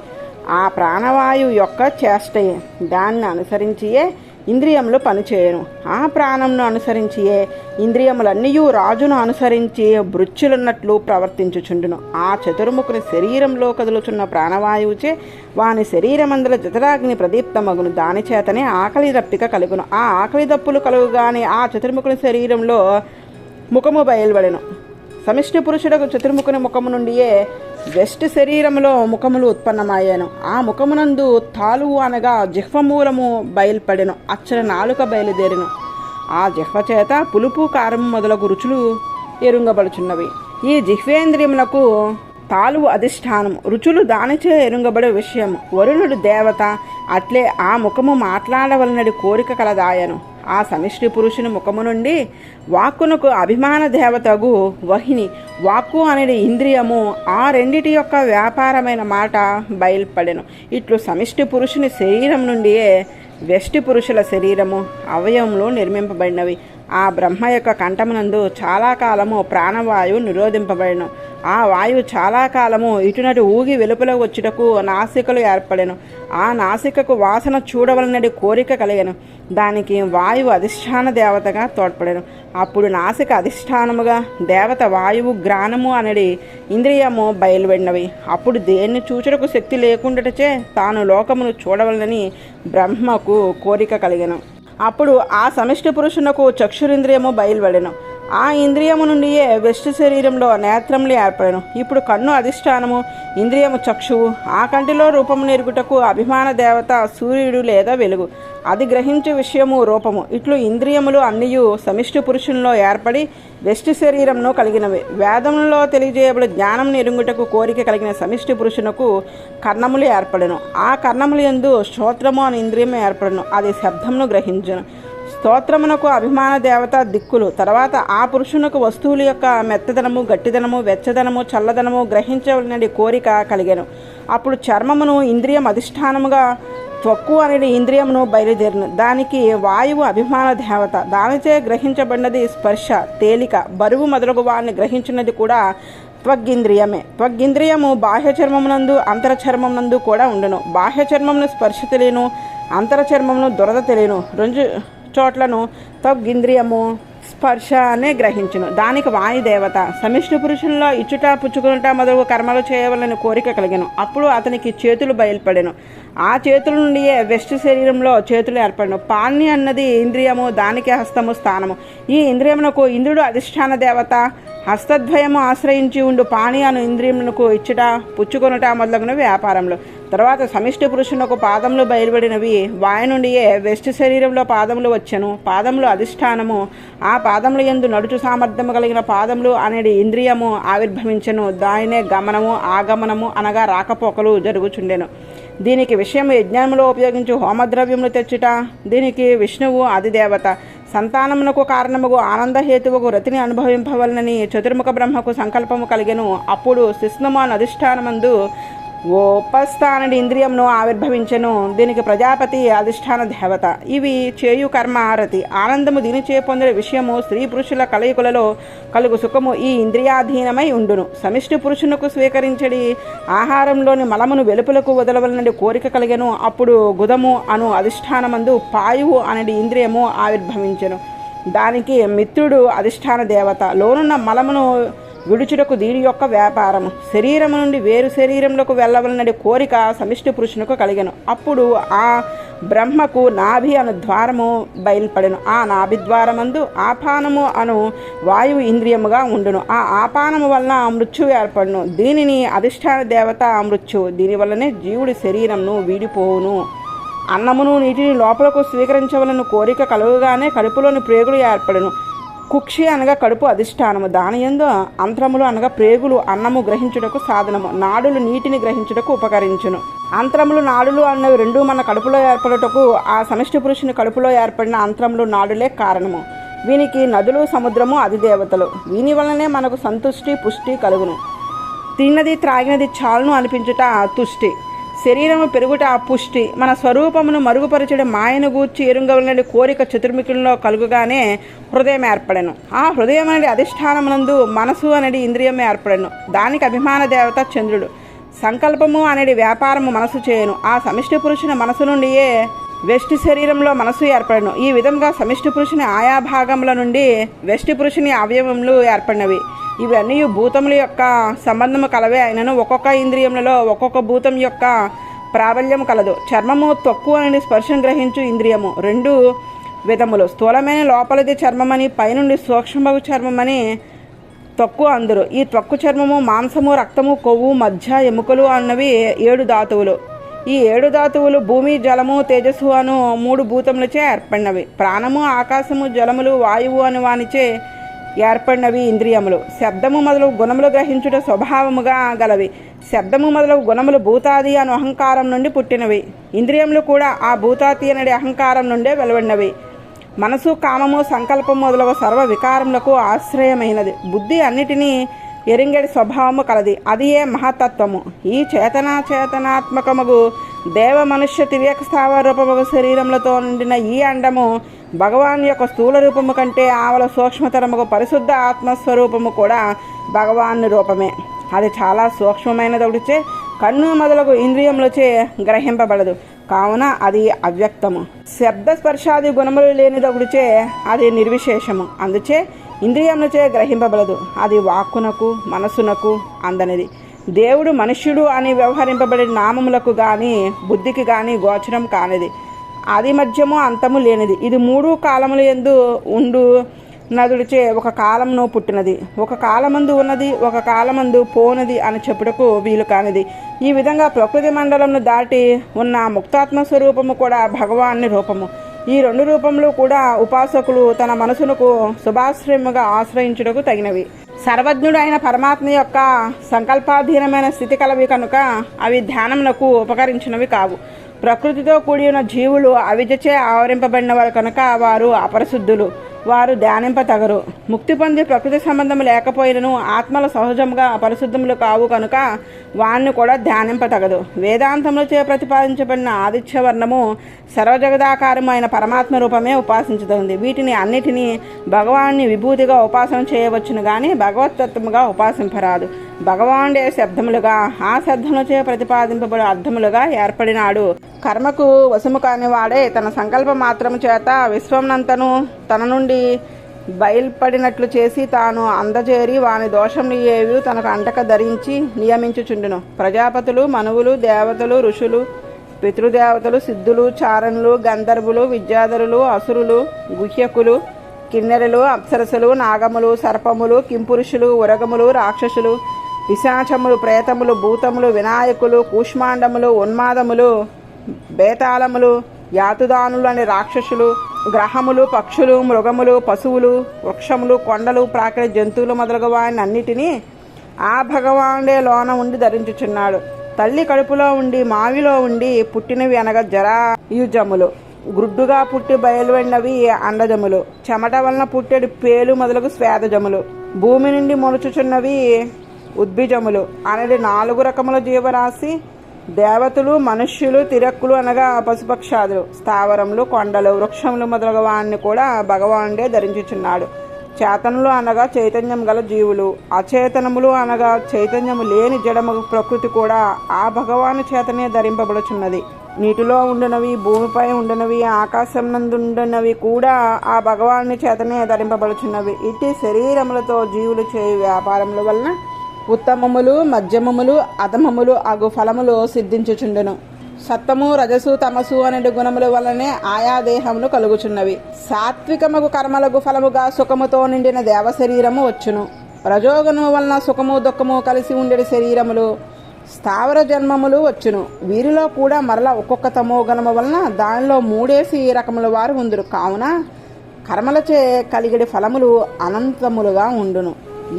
ఆ ప్రాణవాయువు యొక్క చేష్టయే. దాన్ని అనుసరించియే ఇంద్రియములు పనిచేయను. ఆ ప్రాణంను అనుసరించియే ఇంద్రియములన్నీ రాజును అనుసరించి భృత్యులున్నట్లు ప్రవర్తించుచుండును. ఆ చతుర్ముఖుని శరీరంలో కదులుచున్న ప్రాణవాయువుచే వాని శరీరమందల జఠరాగ్ని ప్రదీప్తమగును. దాని చేతనే ఆకలి దప్పిక కలుగును. ఆ ఆకలి దప్పులు కలుగుగానే ఆ చతుర్ముఖుని శరీరంలో ముఖము బయలుపడెను. సమిష్టి పురుషుడకు చతుర్ముఖుని ముఖము నుండియే వెష్టి శరీరములో ముఖములు ఉత్పన్నమయ్యాను. ఆ ముఖమునందు తాలువు అనగా జిహ్వమూలము బయలుపడెను. అచ్చన నాలుక బయలుదేరెను. ఆ జిహ్వ చేత పులుపు కారము మొదలగు రుచులు ఎరుంగబడుచున్నవి. ఈ జిహ్వేంద్రియములకు తాలువు అధిష్టానము, రుచులు దానిచే ఎరుంగబడే విషయము. వరుణుడు దేవత, అట్లే ఆ ముఖము మాట్లాడవలనడి కోరిక కలదాయను. ఆ సమిష్టి పురుషుని ముఖము నుండి వాక్కునకు అభిమాన దేవతగు వహిని, వాక్కు అనేది ఇంద్రియము, ఆ రెండిటి యొక్క వ్యాపారమైన మాట బయలుపడెను. ఇట్లు సమిష్టి పురుషుని శరీరం నుండియే వెష్టి పురుషుల శరీరము అవయవములు నిర్మింపబడినవి. ఆ బ్రహ్మ యొక్క కంఠమునందు చాలా కాలము ప్రాణవాయువు నిరోధింపబడెను. ఆ వాయువు చాలా కాలము ఇటునటు ఊగి వెలుపల వచ్చుటకు నాసికలు ఏర్పడెను. ఆ నాసికకు వాసన చూడవలనడి కోరిక కలిగెను. దానికి వాయువు అధిష్టాన దేవతగా తోడ్పడెను. అప్పుడు నాసిక అధిష్టానముగా దేవత వాయువు గ్రాణము అనేది ఇంద్రియము బయలువడినవి. అప్పుడు దేన్ని చూచుటకు శక్తి లేకుండాటచే తాను లోకమును చూడవలనని బ్రహ్మకు కోరిక కలిగెను. అప్పుడు ఆ సమిష్టి పురుషునకు చక్షురింద్రియము బయలువడెను. ఆ ఇంద్రియము నుండియే వెష్టి శరీరంలో నేత్రములు ఏర్పడెను. ఇప్పుడు కన్ను అధిష్టానము, ఇంద్రియము చక్షువు. ఆ కంటిలో రూపము నెరుగుటకు అభిమాన దేవత సూర్యుడు లేదా వెలుగు. అది గ్రహించే విషయము రూపము. ఇట్లు ఇంద్రియములు అన్నియు సమిష్టి పురుషుల్లో ఏర్పడి వెష్టి శరీరమును కలిగినవి. వేదములలో తెలియజేయబడి జ్ఞానం ఎరుగుటకు కోరిక కలిగిన సమిష్టి పురుషునకు కర్ణములు ఏర్పడెను. ఆ కర్ణములు యందు శ్రోత్రము అని ఇంద్రియము ఏర్పడెను. అది శబ్దమును గ్రహించును. స్తోత్రమునకు అభిమాన దేవత దిక్కులు. తర్వాత ఆ పురుషునకు వస్తువుల యొక్క మెత్తదనము, గట్టిదనము, వెచ్చదనము, చల్లదనము గ్రహించవలనని కోరిక కలిగెను. అప్పుడు చర్మమును ఇంద్రియం అధిష్టానముగా త్వక్కు అనేది ఇంద్రియమును బయలుదేరును. దానికి వాయువు అభిమాన దేవత. దానిచే గ్రహించబడినది స్పర్శ, తేలిక, బరువు మొదలగు వారిని గ్రహించినది కూడా త్వగ్గింద్రియమే. త్వగ్గింద్రియము బాహ్య చర్మమునందు అంతర చర్మమునందు కూడా ఉండును. బాహ్య చర్మమును స్పర్శ తెలియను, అంతర చర్మమును దురద తెలియను. రెండు చోట్లను త్వగ్గింద్రియము స్పర్శ అనే గ్రహించును. దానికి వాయుదేవత. సమిష్టి పురుషుల్లో ఇచ్చుట పుచ్చుకునుట మొదలగు కర్మలు చేయవలని కోరిక కలిగెను. అప్పుడు అతనికి చేతులు బయలుపడెను. ఆ చేతుల నుండియే వెష్టి శరీరంలో చేతులు ఏర్పడను. పాణి అన్నది ఇంద్రియము, దానికి హస్తము స్థానము. ఈ ఇంద్రియమునకు ఇంద్రుడు అధిష్టాన దేవత. హస్తద్వయము ఆశ్రయించి ఉండు పాణి అను ఇంద్రియమునకు ఇచ్చుట పుచ్చుకొనుట మొదలగున వ్యాపారములు. తర్వాత సమిష్టి పురుషునకు పాదములు బయలుపడినవి. వాయు నుండియే వెష్టి శరీరంలో పాదములు వచ్చెను. పాదములు అధిష్టానము. ఆ పాదముల యందు నడుచు సామర్థ్యము కలిగిన పాదములు అనేది ఇంద్రియము ఆవిర్భవించెను. దానినే గమనము, ఆగమనము అనగా రాకపోకలు జరుగుచుండెను. దీనికి విషయం యజ్ఞములో ఉపయోగించు హోమద్రవ్యములు తెచ్చుట. దీనికి విష్ణువు అధిదేవత. సంతానమునకు కారణముగు ఆనందహేతువుకు రతిని అనుభవింపవలనని చతుర్ముఖ బ్రహ్మకు సంకల్పము కలిగెను. అప్పుడు శిష్ణుమాన్ అధిష్టానమందు ఉపస్థానడి ఇంద్రియమును ఆవిర్భవించెను. దీనికి ప్రజాపతి అధిష్టాన దేవత. ఇవి చేయు కర్మ రతి. ఆనందము దీనిచే పొందిన విషయము స్త్రీ పురుషుల కలయికలలో కలుగు సుఖము ఈ ఇంద్రియాధీనమై ఉండును. సమిష్టి పురుషునకు స్వీకరించడి ఆహారంలోని మలమును వెలుపులకు వదలవలనడి కోరిక కలిగెను. అప్పుడు గుదము అను అధిష్టానమందు పాయువు అనేది ఇంద్రియము ఆవిర్భవించెను. దానికి మిత్రుడు అధిష్టాన దేవత. లోనున్న మలమును విడుచుటకు దీని యొక్క వ్యాపారము. శరీరము నుండి వేరు శరీరంలోకి వెళ్ళవలనని కోరిక సమిష్టి పురుషునికి కలిగెను. అప్పుడు ఆ బ్రహ్మకు నాభి అను ద్వారము బయలుపడెను. ఆ నాభి ద్వారమందు ఆపానము అను వాయువు ఇంద్రియముగా ఉండును. ఆ ఆపానము వలన మృత్యువు ఏర్పడును. దీనిని అధిష్టాన దేవత మృత్యువు. దీనివల్లనే జీవుడి శరీరంను వీడిపోవును. అన్నమును నీటిని లోపలకు స్వీకరించవలను కోరిక కలుగుగానే కడుపులోని ప్రేగులు ఏర్పడును. కుక్షి అనగా కడుపు అధిష్టానము. దాని యందు అంత్రములు అనగా ప్రేగులు అన్నము గ్రహించుటకు సాధనము. నాడులు నీటిని గ్రహించుటకు ఉపకరించును. అంత్రములు నాడులు అన్నవి రెండు మన కడుపులో ఏర్పడుటకు ఆ సమిష్టి పురుషుని కడుపులో ఏర్పడిన అంత్రములు నాడులే కారణము. వీనికి నదులు సముద్రము అధిదేవతలు. వీని వలనే మనకు సంతుష్టి పుష్టి కలుగును. తిన్నది త్రాగినది చాలును అనిపించుట తుష్టి. శరీరము పెరుగుట పుష్టి. మన స్వరూపమును మరుగుపరచడం మాయను గూర్చి ఎరుంగవలనని కోరిక చతుర్ముఖుల్లో కలుగుగానే హృదయం ఏర్పడెను. ఆ హృదయం అనేది అధిష్టానమునందు మనసు అనేది ఇంద్రియం ఏర్పడెను. దానికి అభిమాన దేవత చంద్రుడు. సంకల్పము అనేది వ్యాపారము మనసు చేయను. ఆ సమిష్టి పురుషుని మనసు నుండియే వెష్టి శరీరంలో మనసు ఏర్పడను. ఈ విధంగా సమిష్టి పురుషుని ఆయా భాగముల నుండి వెష్టి పురుషుని అవయవములు ఏర్పడినవి. ఇవన్నీ భూతముల యొక్క సంబంధము కలవే అయినను ఒక్కొక్క ఇంద్రియములలో ఒక్కొక్క భూతం యొక్క ప్రాబల్యం కలదు. చర్మము త్వక్కు అనేది స్పర్శం గ్రహించు ఇంద్రియము. రెండు విధములు. స్థూలమైన లోపలిది చర్మమని, పైనుండి సూక్ష్మము చర్మమని త్వక్కు అందరు. ఈ త్వక్కు చర్మము మాంసము, రక్తము, కొవ్వు, మధ్య, ఎముకలు అన్నవి 7 ధాతువులు. ఈ 7 ధాతువులు భూమి, జలము, తేజస్సు అను 3 భూతములచే ఏర్పడినవి. ప్రాణము, ఆకాశము, జలములు, వాయువు అను వానిచే ఏర్పడినవి ఇంద్రియములు. శబ్దము మొదలగు గుణములు గ్రహించుట స్వభావముగా గలవి. శబ్దము మొదలగు గుణములు భూతాది అను అహంకారం నుండి పుట్టినవి. ఇంద్రియములు కూడా ఆ భూతాతి అనే అహంకారం నుండే వెలువడినవి. మనసు, కామము, సంకల్పము మొదలగు సర్వ వికారములకు ఆశ్రయమైనది. బుద్ధి అన్నిటినీ ఎరింగడి స్వభావము కలది. అది ఏ మహతత్వము. ఈ చేతనాత్మకముగు దేవ మనుష్య తిర్యక స్థావర రూపముగు శరీరములతో నిండిన ఈ అండము భగవాన్ యొక్క స్థూల రూపము కంటే ఆవల సూక్ష్మతరముగు పరిశుద్ధ ఆత్మస్వరూపము కూడా భగవాన్ రూపమే. అది చాలా సూక్ష్మమైనదొకటిచే కన్ను మొదలగు ఇంద్రియములచే గ్రహింపబడదు. కావున అది అవ్యక్తము. శబ్ద స్పర్శాది గుణములు లేనిదొకటిచే అది నిర్విశేషము. అందుచే ఇంద్రియములచే గ్రహింపబడదు. అది వాక్కునకు మనసునకు అందనిది. దేవుడు మనుష్యుడు అని వ్యవహరింపబడే నామములకు కానీ బుద్ధికి కానీ గోచరం కానిది. ఆది మధ్యము అంతము లేనిది. ఇది 3 కాలముల యందు ఉండు నదుడిచే ఒక కాలమును పుట్టినది, ఒక కాలమందు ఉన్నది, ఒక కాలమందు పోనది అని చెప్పుటకు వీలు కానిది. ఈ విధంగా ప్రకృతి మండలంను దాటి ఉన్న ముక్తాత్మ స్వరూపము కూడా భగవాన్ని రూపము. ఈ 2 రూపములు కూడా ఉపాసకులు తన మనసునకు శుభాశ్రయముగా ఆశ్రయించుటకు తగినవి. సర్వజ్ఞుడు అయిన పరమాత్మ యొక్క సంకల్పాధీనమైన స్థితి కలవి కనుక అవి ధ్యానమునకు ఉపకరించినవి కావు. ప్రకృతితో కూడి ఉన్న జీవులు అవిద్యచే ఆవరింపబడిన వారు కనుక వారు అపరిశుద్ధులు. వారు ధ్యానింపతగరు. ముక్తి పొంది ప్రకృతి సంబంధం లేకపోయినను ఆత్మల సహజముగా పరిశుద్ధములు కావు కనుక వాణ్ణి కూడా ధ్యానింపతగదు. వేదాంతములచే ప్రతిపాదించబడిన ఆదిత్యవర్ణము సర్వజగదాకారము అయిన పరమాత్మ రూపమే ఉపాసించుతుంది. వీటిని అన్నిటినీ భగవాన్ని విభూతిగా ఉపాసన చేయవచ్చును కానీ భగవతత్వముగా ఉపాసింపరాదు. భగవానుడే శబ్దములుగా ఆ శబ్దములచే ప్రతిపాదింపబడు అర్థములుగా ఏర్పడినాడు. కర్మకు వశము కాని వాడే తన సంకల్ప మాత్రము చేత విశ్వమునంతను తన నుండి బయల్పడినట్లు చేసి తాను అందజేరి వాని దోషములు ఏవి తనకు అంటక ధరించి నియమించుచుండును. ప్రజాపతులు, మనువులు, దేవతలు, ఋషులు, పితృదేవతలు, సిద్ధులు, చారణులు, గంధర్వులు, విద్యాధరులు, అసురులు, గుహ్యకులు, కిన్నెరలు, అప్సరసులు, నాగములు, సర్పములు, కింపురుషులు, ఉరగములు, రాక్షసులు, పిశాచములు, ప్రేతములు, భూతములు, వినాయకులు, కూష్మాండములు, ఉన్మాదములు, బేతాళములు, యాతుదానులు అనే రాక్షసులు, గ్రహములు, పక్షులు, మృగములు, పశువులు, వృక్షములు, కొండలు, ప్రాకృతి జంతువులు మొదలగు వారిని అన్నిటినీ ఆ భగవానుడే లోన ఉండి ధరించుచున్నాడు. తల్లి కడుపులో ఉండి మావిలో ఉండి పుట్టినవి అనగా జరాయుజములు, గుడ్డుగా పుట్టి బయలువడినవి అండజములు, చెమట వలన పుట్టేడు పేలు మొదలగు స్వేదజములు, భూమి నుండి మొలుచుచున్నవి ఉద్భిజములు అనేది 4 రకముల జీవరాశి. దేవతలు, మనుష్యులు, తిరక్కులు అనగా పశుపక్షాదులు, స్థావరములు, కొండలు, వృక్షములు మొదలగు వాణ్ణి కూడా భగవానుడే ధరించుచున్నాడు. చేతనులు అనగా చైతన్యం గల జీవులు, అచేతనములు అనగా చైతన్యము లేని జడము ప్రకృతి కూడా ఆ భగవాను చేతనే ధరింపబడుచున్నది. నీటిలో ఉండినవి, భూమిపై ఉండినవి, ఆకాశం నందుండినవి కూడా ఆ భగవాను చేతనే ధరింపబడుచున్నవి. ఇట్టి శరీరములతో జీవులు చేయు వ్యాపారముల వలన ఉత్తమములు, మధ్యమములు, అధమములు అగు ఫలములు సిద్ధించుచుండును. సత్వము, రజసు, తమసు అనే గుణముల వలనే ఆయా దేహములు కలుగుచున్నవి. సాత్వికముగు కర్మలకు ఫలముగా సుఖముతో నిండిన దేవ శరీరము వచ్చును. రజోగుణము వలన సుఖము దుఃఖము కలిసి ఉండేది శరీరములు, స్థావర జన్మములు వచ్చును. వీరిలో కూడా మరల ఒక్కొక్క తమోగుణము వలన దానిలో 3 రకముల వారు ఉందురు. కావున కర్మలచే కలిగిడి ఫలములు అనంతములుగా ఉండును.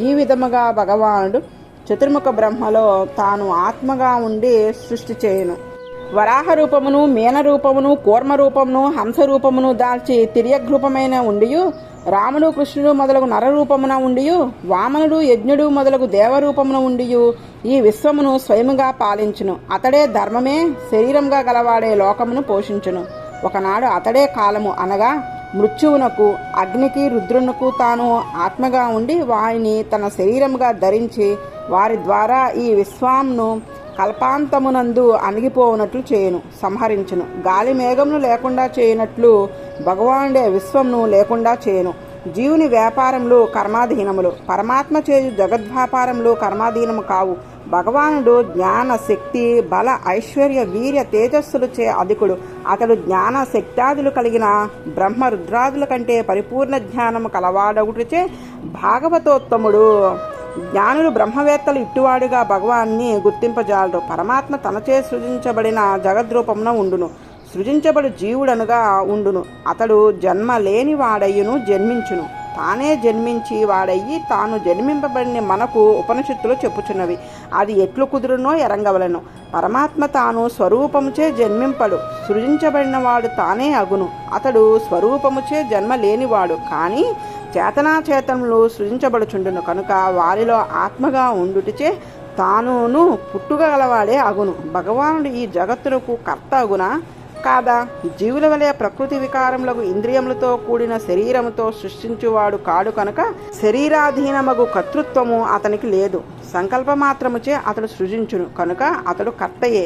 ఈ విధముగా భగవానుడు చతుర్ముఖ బ్రహ్మలో తాను ఆత్మగా ఉండి సృష్టి చేయును. వరాహ రూపమును, మీన రూపమును, కూర్మ రూపమును, హంస రూపమును దాల్చి తిర్యగ్రూపమైన ఉండియు, రాముడు, కృష్ణుడు మొదలగు నరరూపమున ఉండియు, వామనుడు, యజ్ఞుడు మొదలగు దేవరూపమున ఉండియు ఈ విశ్వమును స్వయముగా పాలించును. అతడే ధర్మమే శరీరంగా గలవాడే లోకమును పోషించును. ఒకనాడు అతడే కాలము అనగా మృత్యువునకు, అగ్నికి, రుద్రునకు తాను ఆత్మగా ఉండి వారిని తన శరీరముగా ధరించి వారి ద్వారా ఈ విశ్వాంను కల్పాంతమునందు అణిగిపోవునట్లు చేయును, సంహరించును. గాలి మేఘమును లేకుండా చేయనట్లు భగవానుడే విశ్వంను లేకుండా చేయును. జీవుని వ్యాపారములు కర్మాధీనములు, పరమాత్మ చేయు జగద్వ్యాపారములు కర్మాధీనము కావు. భగవానుడు జ్ఞాన, శక్తి, బల, ఐశ్వర్య, వీర్య, తేజస్సులు చే అధికుడు. అతడు జ్ఞాన శక్త్యాదులు కలిగిన బ్రహ్మ రుద్రాదుల కంటే పరిపూర్ణ జ్ఞానము కలవాడగుటిచే భాగవతోత్తముడు. జ్ఞానులు బ్రహ్మవేత్తలు ఇట్టువాడుగా భగవాన్ని గుర్తింపజాలరు. పరమాత్మ తనచే సృజించబడిన జగద్రూపమున ఉండును. సృజించబడు జీవుడనుగా ఉండును. అతడు జన్మ లేని వాడయ్యును జన్మించును. తానే జన్మించి వాడయ్యి తాను జన్మింపబడిన మనకు ఉపనిషత్తులు చెప్పుచున్నవి. అది ఎట్లు కుదురునో ఎరంగవలను. పరమాత్మ తాను స్వరూపముచే జన్మింపడు. సృజించబడిన వాడు తానే అగును. అతడు స్వరూపముచే జన్మ లేనివాడు కానీ చేతనాచేతనములు సృజించబడుచుండును. కనుక వారిలో ఆత్మగా ఉండుటిచే తానును పుట్టుగలవాడే అగును. భగవానుడు ఈ జగత్తులకు కర్త అగునా కాదా? జీవుల వలె ప్రకృతి వికారములకు ఇంద్రియములతో కూడిన శరీరముతో సృష్టించువాడు కాడు. కనుక శరీరాధీనమగు కర్తృత్వము అతనికి లేదు. సంకల్పమాత్రముచే అతడు సృజించును. కనుక అతడు కర్తయే.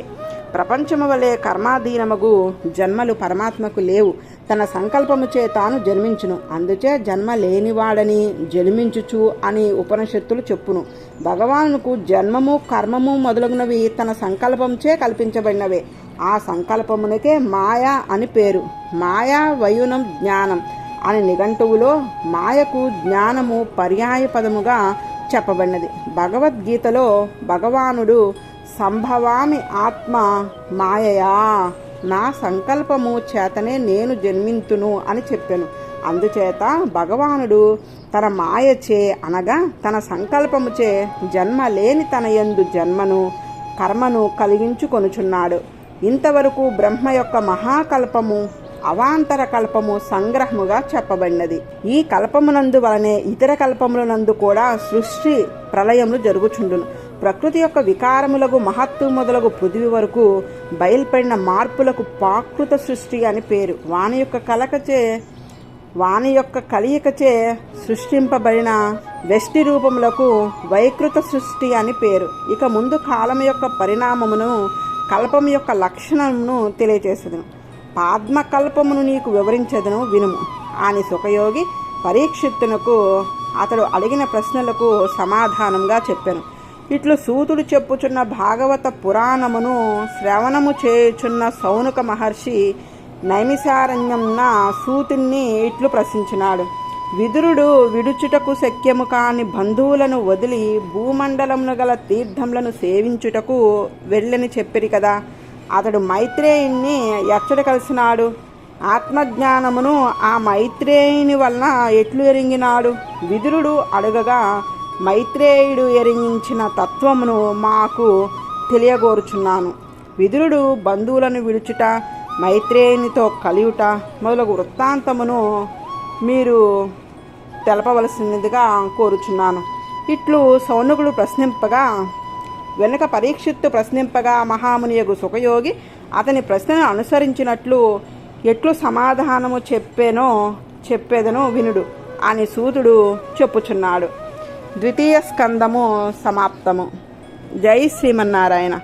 ప్రపంచము వలె కర్మాధీనమగు జన్మలు పరమాత్మకు లేవు. తన సంకల్పముచే తాను జన్మించును. అందుచే జన్మ లేనివాడని జన్మించుచు అని ఉపనిషత్తులు చెప్పును. భగవానుకు జన్మము, కర్మము మొదలగునవి తన సంకల్పంచే కల్పించబడినవే. ఆ సంకల్పమునకే మాయా అని పేరు. మాయా వయునం జ్ఞానం అని నిఘంటువులో మాయకు జ్ఞానము పర్యాయ పదముగా చెప్పబడినది. భగవద్గీతలో భగవానుడు సంభవామి ఆత్మ మాయయా, నా సంకల్పము చేతనే నేను జన్మింతును అని చెప్పాను. అందుచేత భగవానుడు తన మాయచే అనగా తన సంకల్పముచే జన్మ లేని తన యందు జన్మను, కర్మను కలిగించుకొనుచున్నాడు. ఇంతవరకు బ్రహ్మ యొక్క మహాకల్పము, అవాంతర కల్పము సంగ్రహముగా చెప్పబడినది. ఈ కల్పమునందు వలనే ఇతర కల్పములనందు కూడా సృష్టి ప్రళయములు జరుగుచుండును. ప్రకృతి యొక్క వికారములకు మహత్తు మొదలగు పృథివీ వరకు బయలుపడిన మార్పులకు ప్రాకృత సృష్టి అని పేరు. వాని యొక్క కలియికచే సృష్టింపబడిన వెష్టి రూపములకు వైకృత సృష్టి అని పేరు. ఇక ముందు కాలం యొక్క పరిణామమును, కల్పం యొక్క లక్షణమును తెలియచేసెదను. పాద్మకల్పమును నీకు వివరించదను వినుము అని సుఖయోగి పరీక్షిత్తునకు అతడు అడిగిన ప్రశ్నలకు సమాధానంగా చెప్పాను. ఇట్లు సూతుడు చెప్పుచున్న భాగవత పురాణమును శ్రవణము చేయుచున్న సౌనక మహర్షి నైమిసారణ్యంన సూతుణ్ణి ఇట్లు ప్రశ్నించినాడు. విదురుడు విడుచుటకు శక్యము కాని బంధువులను వదిలి భూమండలమును గల తీర్థములను సేవించుటకు వెళ్ళని చెప్పిరి కదా. అతడు మైత్రేయుణ్ణి ఎచ్చట కలిసినాడు. ఆత్మజ్ఞానమును ఆ మైత్రేయుని వలన ఎట్లు ఎరింగినాడు? విదురుడు అడగగా మైత్రేయుడు ఎరింగించిన తత్వమును మాకు తెలియగోరుచున్నాను. విదురుడు బంధువులను విడుచుట, మైత్రేయునితో కలియుట మొదలగు వృత్తాంతమును మీరు తెలపవలసినదిగా కోరుచున్నాను. ఇట్లు సౌనకుడు ప్రశ్నింపగా వెనుక పరీక్షిత్తు ప్రశ్నింపగా మహామునియగు సుఖయోగి అతని ప్రశ్నను అనుసరించినట్లు ఎట్లు సమాధానము చెప్పేదనో వినుడు అని సూతుడు చెప్పుచున్నాడు. ద్వితీయ స్కందము సమాప్తము. జై శ్రీమన్నారాయణ.